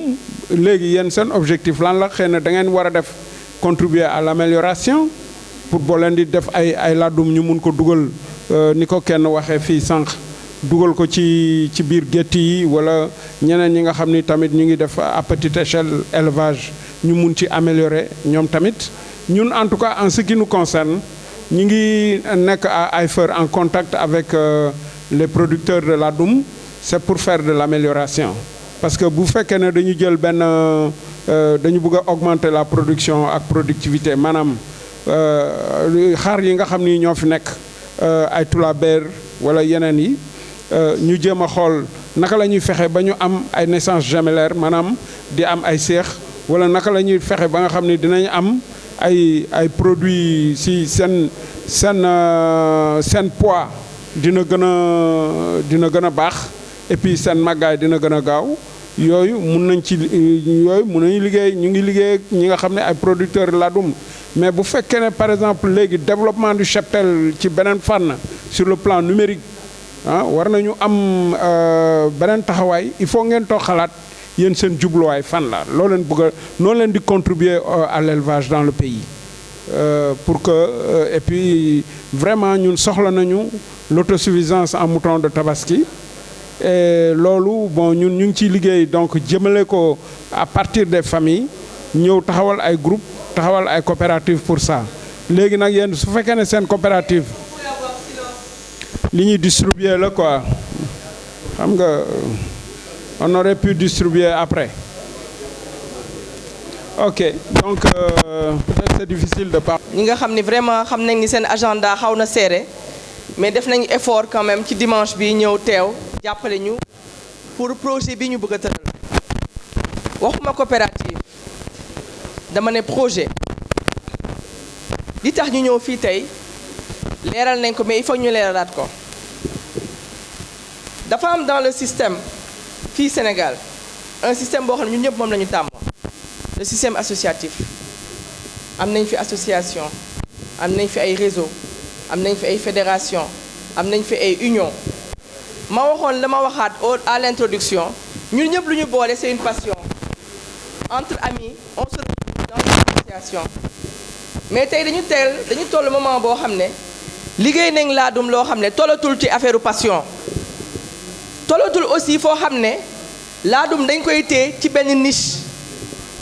léegi yéen seen objectif lan la xëy na da ngeen war a def contribuer à l'amélioration pour boo leen di def ay laadum ñu mun ko dugal ni ko kenn waxee fii sànq dugal ko ci biir gétt yi wala ñeneen ñi nga xam ni tamit ñu ngi def à petite échelle élevage ñu mun ci améliorer ñoom tamit ñun en tout cas en ce qui nous concerne ñu ngi nekk à AIFER en contact avec les producteurs de laadum c'est pour faire de l'amélioration parce que bu fekkee ne dañu jël benn dañu bëgg a augmenter la production ak productivité maanaam xar yi nga xam ni ñoo fi nekk ay tulabeer wala yeneen yi ñu jéem a xool naka la ñuy fexe ba ñu am ay naissance gémellaire maanaam di am ay seex wala naka la ñuy fexe ba nga xam ni dinañ am ay produits si seen poids dina gën a baax et puis seen màggaay dina gën a gaaw yooyu mun nañu liggéey ñu ngi liggéey ak ñi nga xam ne ay producteurs laadum mais bu fekkee ne par exemple léegi développement du cheptel ci beneen fànn sur le plan numérique ah war nañu am beneen taxawaay il faut ngeen toog xalaat yéen seen jubluwaay fan la loo leen bëgg a noonu leen di contribuer à l'élevage dans le pays pour que et puis vraiment ñun soxla nañu l'autosuffisance en mouton de tabaski et loolu bon ñun ñu ngi ciy liggéey donc jëmale ko à partir des familles ñëw taxawal ay groupe taxawal ay coopérative pour ça léegi nag yéen su fekkee ne seen coopérative li ñuy distribuer la quoi xam nga on aurait pu distribuer après ok donc peut-être c'est difficile de parler. ñi nga xam ni vraiment xam nañ ni seen agenda xaw na serré mais def nañ effort quand même ci dimanche bi ñëw teew jàppale ñu pour projet bi ñu bëgg a tëral waxuma coopérative dama ne projet li tax ñu ñëw fii tey leeral nañ ko mais il faut ñu leeralaat ko dafa am dans le système fii Sénégal un système boo xam ne ñun ñëpp moom la ñu tàmm le système associatif am nañ fi association am nañ fi ay réseau am nañ fi ay fédération am nañ fi ay union ma waxoon la ma waxaat à l'introduction ñun ñëpp lu ñu boole c'est une passion entre amis on se retrouve dans une association mais tey dañu toll moment boo xam ne liggéey nañ laadum loo xam ne tollatul ci affaire passion tollatul aussi foo xam ne laadum dañ koy téye ci benn niche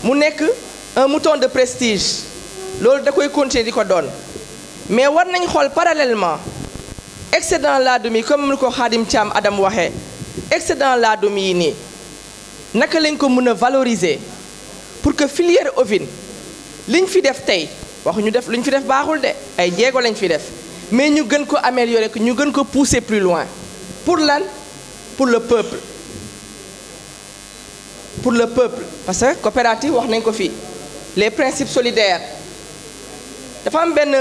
mu nekk un mouton de prestige loolu da koy continuer di ko doon mais war nañ xool parallèlement excédent laadum yi comme ni ko Khadim Thiam Adam waxee excédent laadum yi nii naka lañ ko mën a valoriser pour que filière ovine liñ fi def tey waxuñu def luñ fi def baaxul de ay jéego lañ fi def mais ñu gën ko améliorer ko ñu gën ko pousser plus loin pour lan pour le peuple parce que coopérative wax nañ ko fii les principes solidaires dafa am benn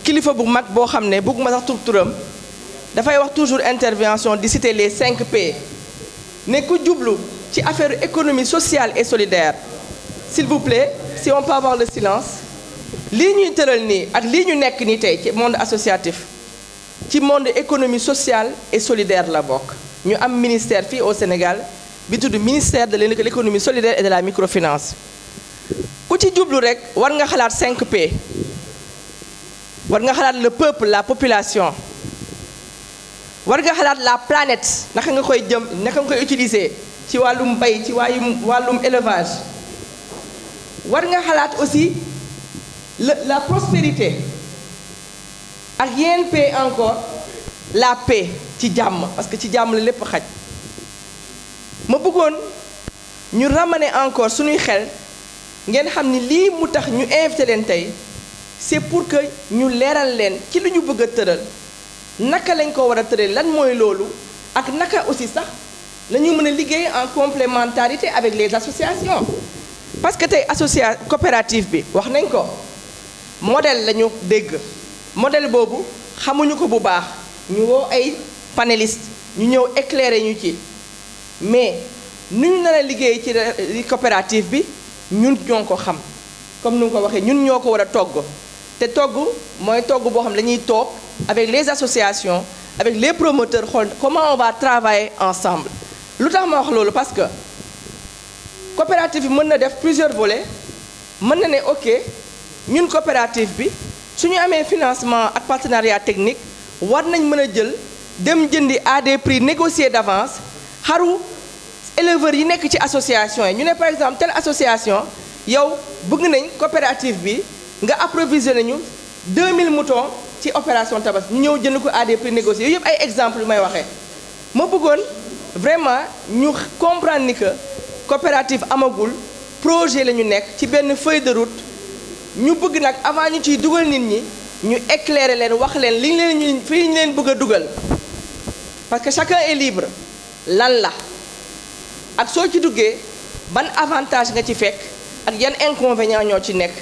kilifa bu mag boo xam ne bëgguma sax turam dafay wax toujours intervention di citer les 5 P ne ku jublu ci affaire économie sociale et solidaire s'il vous plaît si on peut avoir le silence lii ñuy tëral nii ak lii ñu nekk nii tey ci monde associatif ci monde économie sociale et solidaire la bokk ñu am ministère fii au Sénégal bi tudd ministère de l'économie solidaire et de la microfinance ku ci jublu rek war nga xalaat 5 P war nga xalaat le peuple la population war nga xalaat la planète naka nga koy utiliser ci wàllum mbay ci wàllum élevage war nga xalaat aussi la prospérité ak yeneen paix encore la paix ci jàmm parce que ci jàmm la lépp xaj ma bëggoon ñu ramener encore suñuy xel ngeen xam ni lii mu tax ñu invité leen tey c'est pour que ñu leeral leen ci lu ñu bëgg a tëral naka lañ ko war a tëral lan mooy loolu ak naka aussi sax la ñu mën a liggéey en complémentarité avec les associations parce que tey coopérative bi wax nañ ko modèle la ñu dégg modèle boobu xamuñu ko bu baax ñu woo ay panélistes ñu ñëw éclairer ñu ci mais nu ñu nar a liggéey ci coopérative bi ñun ñoo ko xam comme nu nga ko waxee ñun ñoo ko war a togg te togg mooy togg boo xam ne dañuy toog avec les associations avec les promoteurs xool comment on va travailler ensemble. lu tax ma wax loolu parce que coopérative bi mën na def plusieurs volets mën na ne ok ñun coopérative bi su ñu amee financement ak partenariat technique war nañ mën a jël dem jëndi à des prix négociés d'avance xaru éleveurs yi nekk ci association yi ñu ne par exemple telle association yow bëgg nañ coopérative bi nga approvisionné ñu 2000 moutons ci opération tabaski ñu ñëw jënd ko à des prix négociés yooyu yëpp ay exemple yu may waxee ma bëggoon vraiment ñu comprendre ni que coopérative amagul projet la ñu nekk ci benn feuille de route ñu bëgg nag avant ñu ciy dugal nit ñi ñu éclairer leen wax leen li leen fii ñu leen bëgg a dugal parce que chacun est libre lan la ak soo ci duggee ban avantage nga ci fekk ak yan inconvénients ñoo ci nekk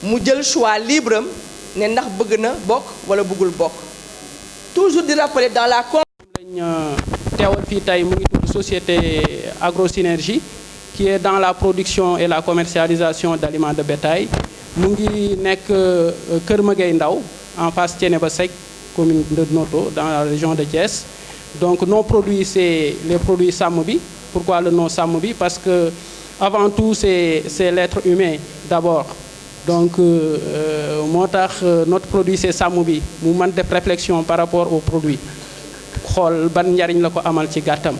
mu jël choix libre am ne ndax bëgg na bokk wala bëggul bokk toujours di rappeler dans la teewal fii tey mu ngi tudd société Agrosynergie qui est dans la production et la commercialisation d'aliments de bétail mu ngi nekk Kër Magay Ndaw en face Thiénaba Seck commune de Noto dans la région de Thiès. Donc nos produits c'est les produits sàmm bi. Pourquoi le nom sàmm bi? Parce que avant tout c'est l'être humain d'abord. Donc moo tax notre produit c'est sàmm bi mu mën def réflexion par rapport au produit xool ban njariñ la ko amal ci gàttam.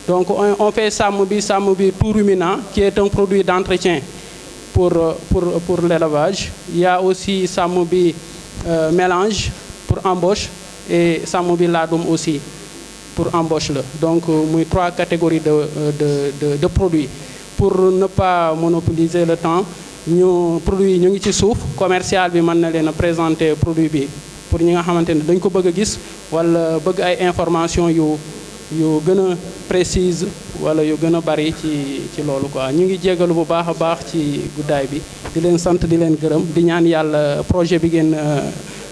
Donc on fait sàmm bi tout ruminant qui est un produit d'entretien pour l'élevage. Il y a aussi sàmm bi mélange pour embauche et sàmm bi laadum aussi pour embauche la. Donc muy 3 catégories de produits. Pour ne pas monopoliser le temps ñu produit yi ñu ngi ci suuf commercial bi mën na leen a présenter produit bi pour ñi nga xamante ne dañ ko bëgg a gis wala bëgg ay information yu gën a précise wala yu gën a bari ci loolu quoi. ñu ngi jégalu bu baax a baax ci guddaay bi di leen sant di leen gërëm di ñaan yàlla projet bi ngeen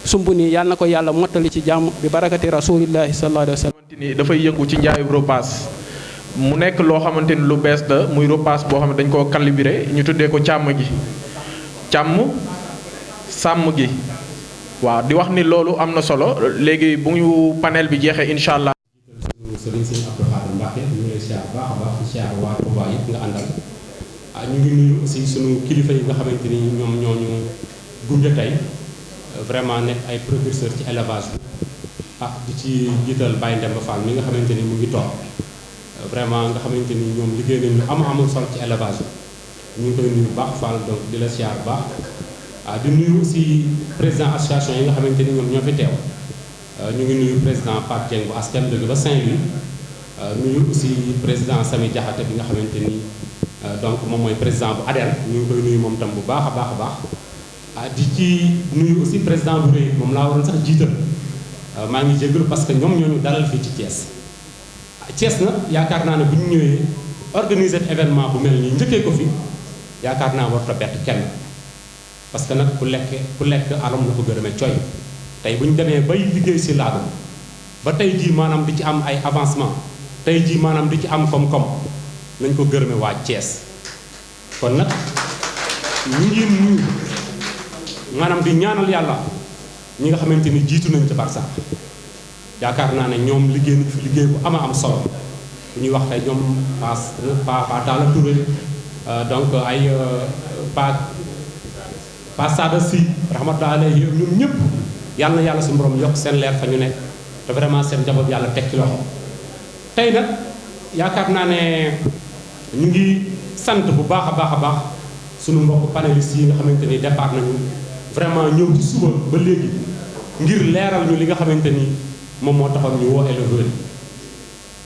sumb nii yàlla na ko yàlla mottali ci jàmm bi barakati rasulillahi sallallahu alayhi wa sallam. ni dafay yëngu ci njaayub repas mu nekk loo xamante ni lu bees la muy repas boo xam ne dañ koo calibré ñu tuddee ko càmm gi sàmm gi waaw di wax ni loolu am na solo léegi bu ñu panel bi jeexee incha allah. sëriñ sëñ Abdou Khadre Mbacké ñu ngi lay siyaar baax a baax di siyaar waa Touba yëpp nga àndal ñu ngi nuyu aussi sunu kilifa yi nga xamante ni ñoom ñoo ñu gunge tey vraiment nekk ay précurseurs ci élevage bi di ci jiital Baye Ndemba Fall mi nga xamante ni mu ngi toog vraiment nga xamante ni ñoom liggéey nañu amul solo ci élevage bi ñu ngi koy nuyu baax Fall donc di la siyaar baax di nuyu aussi président association yi nga xamante ni ñoom ñoo fi teew ñu ngi nuyu président Pape Dieng bu ASTEM jóge ba Saint-Louis nuyu aussi président Sami Diakhaté bi nga xamante ni donc moom mooy président bu ADER ñu ngi koy nuyu moom tam bu baax a baax a baax di ci nuyu aussi président bu rëy moom laa waroon sax jiital maa ngi jégalu parce que ñoom ñoo ñu dalal fii ci Thiès. Thiès na yaakaar naa ne bu ñu ñëwee organiser événement bu mel nii njëkkee ko fi yaakaar naa warut a bett kenn parce que nag ku lekk alam na ko gërëmee coy tey bu ñu demee bay liggéey si laadum ba tey jii maanaam di ci am ay avancement tey jii maanaam di ci am koom-koom nañ ko gërëmee waa Thiès kon nag ñu ngi nuyu maanaam di ñaanal yàlla ñi nga xamante ni jiitu nañ ci Barça yaakaar naa ne ñoom liggéey nañ fi liggéey bu am solo bu ñuy wax tey ñoom Pa Talla Touré donc ay Pa Sada Si rahmatullahi alayhi ñoom ñëpp yàlla na yàlla suñu borom yokk seen leer fa ñu nekk te vraiment seen njaboot yàlla teg ci loxo tey nag yaakaar naa ne ñu ngi sant bu baax a baax suñu mbokk panélistes yi nga xamante ni départ nañu vraiment ñëw ci suba ba léegi ngir leeral ñu li nga xamante ni moom moo taxoon ñu woo éleveurs yi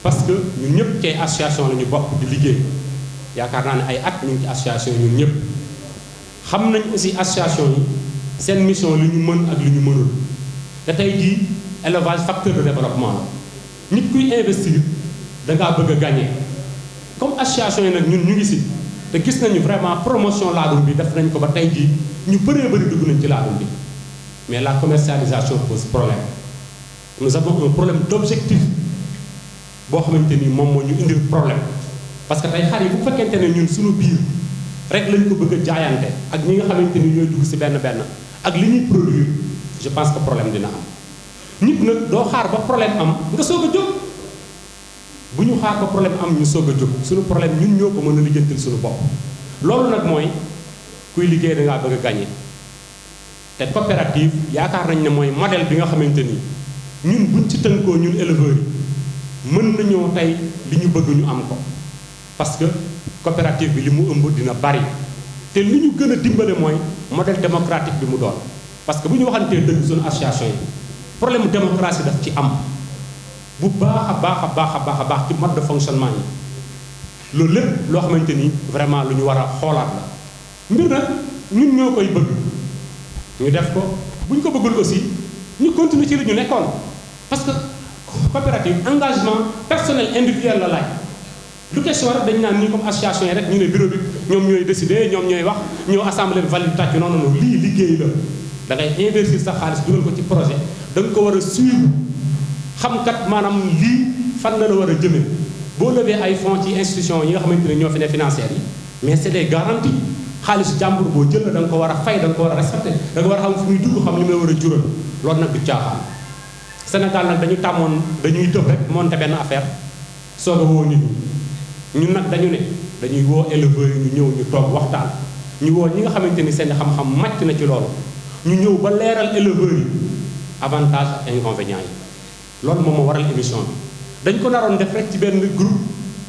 parce que ñun ñëpp ci association la ñu bokk di liggéey yaakaar naa ne ay at ñu ngi ci association ñun ñëpp xam nañ aussi association yi seen mission li ñu mën ak li ñu mënul te tey jii élevage facteur de développement la nit kuy investir da ngaa bëgg a gagner comme association yi nag ñun ñu ngi si te gis nañu vraiment promotion laadum bi def nañ ko ba tey jii ñu bëree bëri dugg nañ ci laadum bi mais la commercialisation pose problème nous avons un problème d'objectif boo xamante ni moom moo ñu indil problème parce que tey xar yi bu fekkente ne ñun suñu biir rek lañ ko bëgg a jaayante ak ñi nga xamante ni ñooy dugg si benn ak li ñuy produire je pense que problème dina am nit nag doo xaar ba problème am nga soog a jóg bu ñu xaar ba problème am ñu soog a jóg suñu problème ñun ñoo ko mën a lijjantil suñu bopp loolu nag mooy kuy liggéey da ngaa bëgg a gagné te coopérative yaakaar nañ ne mooy modèle bi nga xamante ni ñun buñ ci tënkoo ñun éleveurs yi mën nañoo tey li ñu bëgg ñu am ko parce que coopérative bi li mu ëmb dina bari te li ñu gën a dimbale mooy modèle démocratique bi mu doon parce que bu ñu waxantee dëgg suñu association yi problème démocratie daf ci am bu baax a baax ci mode de fonctionnement yi loolu lépp loo xamante ni vraiment lu ñu war a xoolaat la mbir nag ñun ñoo koy bëgg ñu def ko bu ñu ko bëggul aussi ñu continuer ci li ñu nekkoon parce que coopérative engagement personnel individuel la laaj lu question rek dañu naan nii comme association yi rek ñu ne bureau bi ñoom ñooy décider ñoom ñooy wax ñëw assemblée valide tàcc non non lii liggéey la da ngay investir sa xaalis dugal ko ci projet da nga ko war a suivre xam kat maanaam lii fan la war a jëmee boo levee ay fonds ci institution yi nga xamante ne ñoo fi ne financières yi mais c'est des garanties xaalisu jàmbur boo jël la da nga ko war a fay da nga ko war a respecté da nga war a xam fu muy dugg xam li mu la war a jural loolu nag du caaxaan Sénégal nag dañu tàmmoon dañuy tëb rek monté benn affaire soog a woo nit ñi ñun nag dañu ne dañuy woo éleveurs yi ñu ñëw ñu toog waxtaan ñu woo ñi nga xamante ni seen xam-xam màcc na ci loolu ñu ñëw ba leeral éleveurs yi avantage ak inconvénients yi loolu moom moo waral émission bi dañ ko naroon def rek ci benn groupe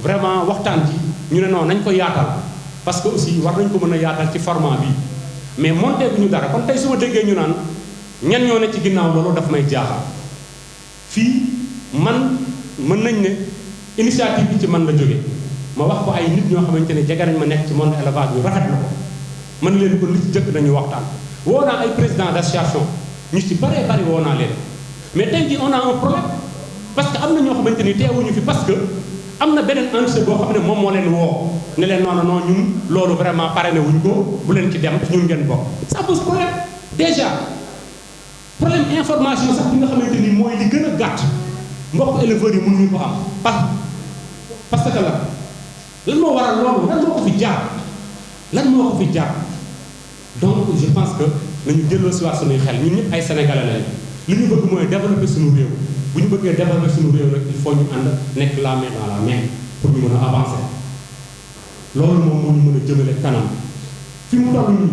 vraiment waxtaan ci ñu ne non nañ ko yaatal parce que aussi war nañ ko mën a yaatal ci format bi mais monté bu ñu dara kon tey su ma déggee ñu naan ñan ñoo ne ci ginnaaw loolu daf may jaaxal fii man mën nañ ne initiative bi ci man la jóge ma wax ko ay nit ñoo xamante ne jege nañ ma nekk ci monde élevage ñu rafet la ko mën leen ko li ci jëkk nañu waxtaan woo naa ay président d'association ñu ci bëree bëri woo naa leen mais tey jii on a un problème parce que am na ñoo xamante ni teewuñu fi parce que am na beneen entité boo xam ne moom moo leen woo ne leen non non ñun loolu vraiment parrainé wuñ ko bu leen ci dem ñun ngeen bokk ça pose problème déjà problème information sax bi nga xamante ni mooy li gën a gàtt mbokk éleveurs yi mënuñu ko am parce que lan moo waral loolu lan moo ko fi jaar donc je pense que nañu delloo si waat suñuy xel ñun ñëpp ay sénégalais lañu li ñu bëgg mooy développer suñu réew bu ñu bëggee développer suñu réew rek il faut ñu ànd nekk la main dans la main pour ñu mën a avancer loolu moom moo ñu mën a jëmale kanam fi mu toll nii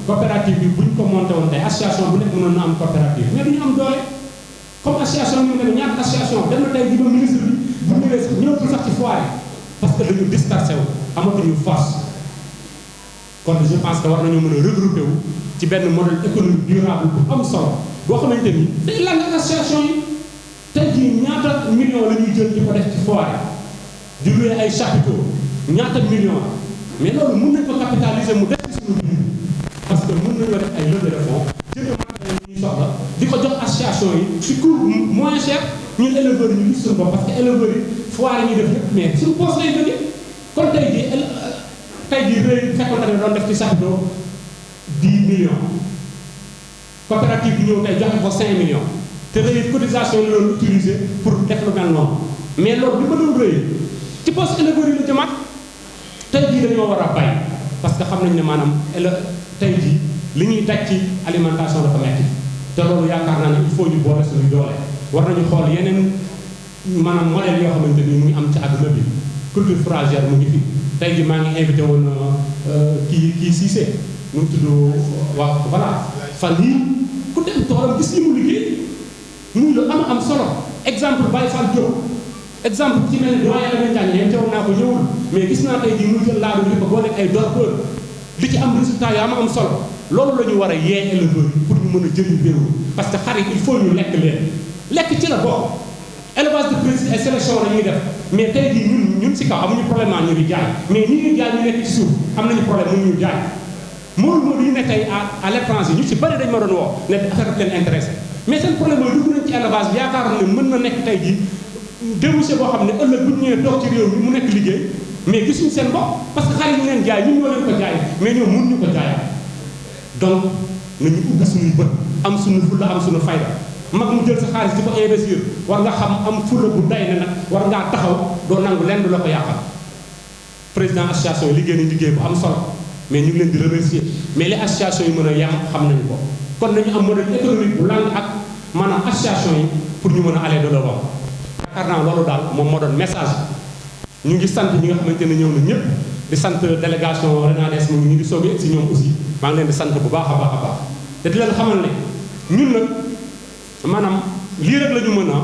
coopérative bi bu ñu ko monté woon tey association bu nekk mënoon na am coopérative mais du ñu am doole comme association ñu ne ñaata association dem na tey ji ba ministre bi bu ñëwee sax ñëw sax ci foire parce que dañu dispersé wu amatuñu force kon je pense que war nañoo mën a regrouper wu ci benn modèle économique durable bu am solo boo xamante ni day lan association yi tey jii ñaata millions la ñuy jël di ko def ci foire di louer ay chapiteaux ñaata millions mais loolu mën nañ ko capitaliser mu def ci suñu biir parce que mën nañoo def ay levée de fonds jënd matériel yi ñuy soxla di ko jox association yi ci coût moins cher ñun éleveurs yi ñu gis suñu bopp parce que éleveurs yi foire yi ñuy def lépp mais suñu poche lay jógee kon tey jii réew fekkoon ne doon def ci chapiteau 10 millions coopérative bi ñëw tey joxe ko 5 millions te réew cotisation la doon utiliser pour def lu mel noonu mais loolu bi ma doon réew ci poste éleveurs yi la jëmaat tey jii dañoo war a bay parce que xam nañ ne maanaam tey jii li ñuy daj ci alimentation dafa metti te loolu yaakaar naa ne il faut ñu boole suñu doole war nañu xool yeneen maanaam modèle yoo xamante ni mu ngi am ci àdduna bi culture fourragère mu ngi fi tey jii maa ngi invité woon kii Cissé mu tudd waaw voilà fan yii ku dem toolam gis li mu liggéey muy lu am solo exemple Baye Fall Diop exemple ci mel ni doyen la Ndiaye yéen teewoon naa ko ñëwul mais gis naa tey jii muy jël laadu bi ko boole ay dorpeur li ci am résultat yaa ma am solo loolu la ñu war a yee éleveurs yi pour ñu mën a jëriñ réew parce que xar yi il faut ñu lekk leen lekk ci la bokk élevage de précision ay sélection la ñuy def mais tey jii ñun si kaw amuñu problème ñu di jaay mais ñi ñuy jaay ñu nekk ci suuf am nañu problème mënuñu jaay moo ñu ne tey à l'étranger ñu ci bëri dañ ma doon woo ne affaire leen intéressé mais seen problème mooy dugg nañ ci élevage bi yaakaar ne mën na nekk tey jii débouché boo xam ne ëllëg bu ñu ñëwee toog ci réew mi mu nekk liggéey mais gisuñu seen bopp parce que xar yi ñu leen jaay ñun ñoo leen ko jaay mais ñoom mënuñu ko jaay donc nañu ubbi suñuy bët am suñu fulla am suñu fayda mag mu jël sa xaalis di ko investir war nga xam am fulla bu day ne nag war ngaa taxaw doo nangu lenn du la ko yàqal président association yi liggéey nañu liggéey bu am solo mais ñu ngi leen di remercier mais les associations yi mën a yem xam nañu ko kon nañu am modèle économique bu lang ak maanaam association yi pour ñu mën a aller de l'avant yaakaar naa loolu daal moom moo doon message ñu ngi sant ñi nga xamante ne ñëw na ñëpp di sant délégation Renades mu ngi di soog a si ñoom aussi maa ngi leen di sant bu baax a baax a baax te di leen xamal ne ñun nag maanaam lii rek la ñu mën a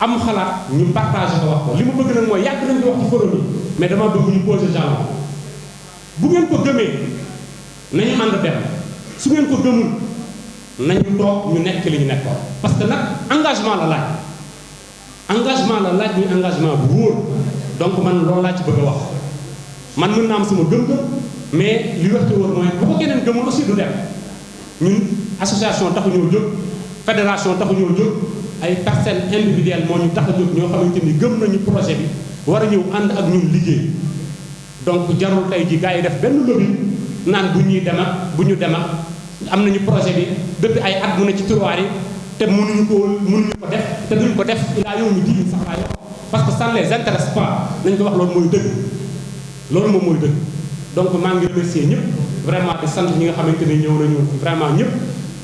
am xalaat ñu partagé ko wax ko li ma bëgg nag mooy yàgg nañ di wax ci forum yi mais dama bëgg ñu poser jalon bu ngeen ko gëmee nañu ànd dem su ngeen ko gëmul nañu toog ñu nekk li ñu nekkoon parce que nag engagement la laaj muy engagement bu wóor donc man loolu laa ci bëgg a wax man mën naa am sama gëm-gëm mais li waxte wóor mooy bu ko keneen gëmul aussi du dem ñun association taxu ñoo jóg fédération taxu ñoo jóg ay personnes individuelles moo ñu tax a jóg ñoo xamante ni gëm nañu projet bi war a ñëw ànd ak ñun liggéey donc jarul tey ji gars yi def benn lobby naan bu ñuy dem ak bu ñu dem ak am nañu projet bi depuis ay at mu ne ci tiroir yi te mënuñu ko def te duñ ko def ilaa yow mi diin sax laa parce que ça ne les intéresse pas nañ ko wax loolu mooy dëgg loolu moom mooy dëgg donc maa ngi remercier ñëpp vraiment di sant ñi nga xamante ne ñëw nañu vraiment ñëpp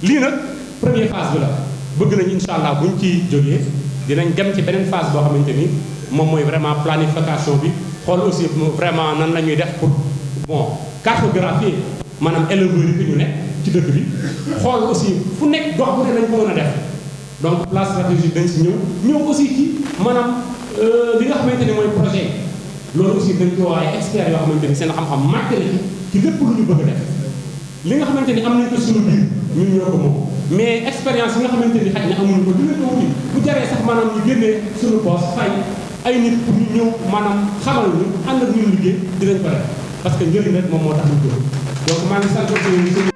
lii nag première phase bi la bëgg nañ incha allah buñ ci jógee dinañ dem ci beneen phase boo xamante ni moom mooy vraiment planification bi xool aussi vraiment nan la ñuy def pour bon cartographier maanaam éleveurs yi fi ñu nekk ci dëkk bi xool aussi fu nekk gox bu ne lañ ko mën a def donc plan stratégique dañ si ñëw aussi ci maanaam li nga xamante ni mooy projet loolu aussi dañ ko ay experts yoo xamante ni seen xam-xam màcc na ci lépp lu ñu bëgg a def li nga xamante ni am nañ ko suñu biir ñun ñoo ko moom mais expérience yi nga xamante ni xaj na amuñu ko dinañ ko wuti bu jaree sax maanaam ñu génnee suñu poos fay ay nit pour ñu ñëw maanaam xamal ñu ànd ak ñun liggéey dinañ ko def parce que njëriñ rek moom moo tax ñu jóg donc maa ngi sant aussi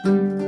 Thank you.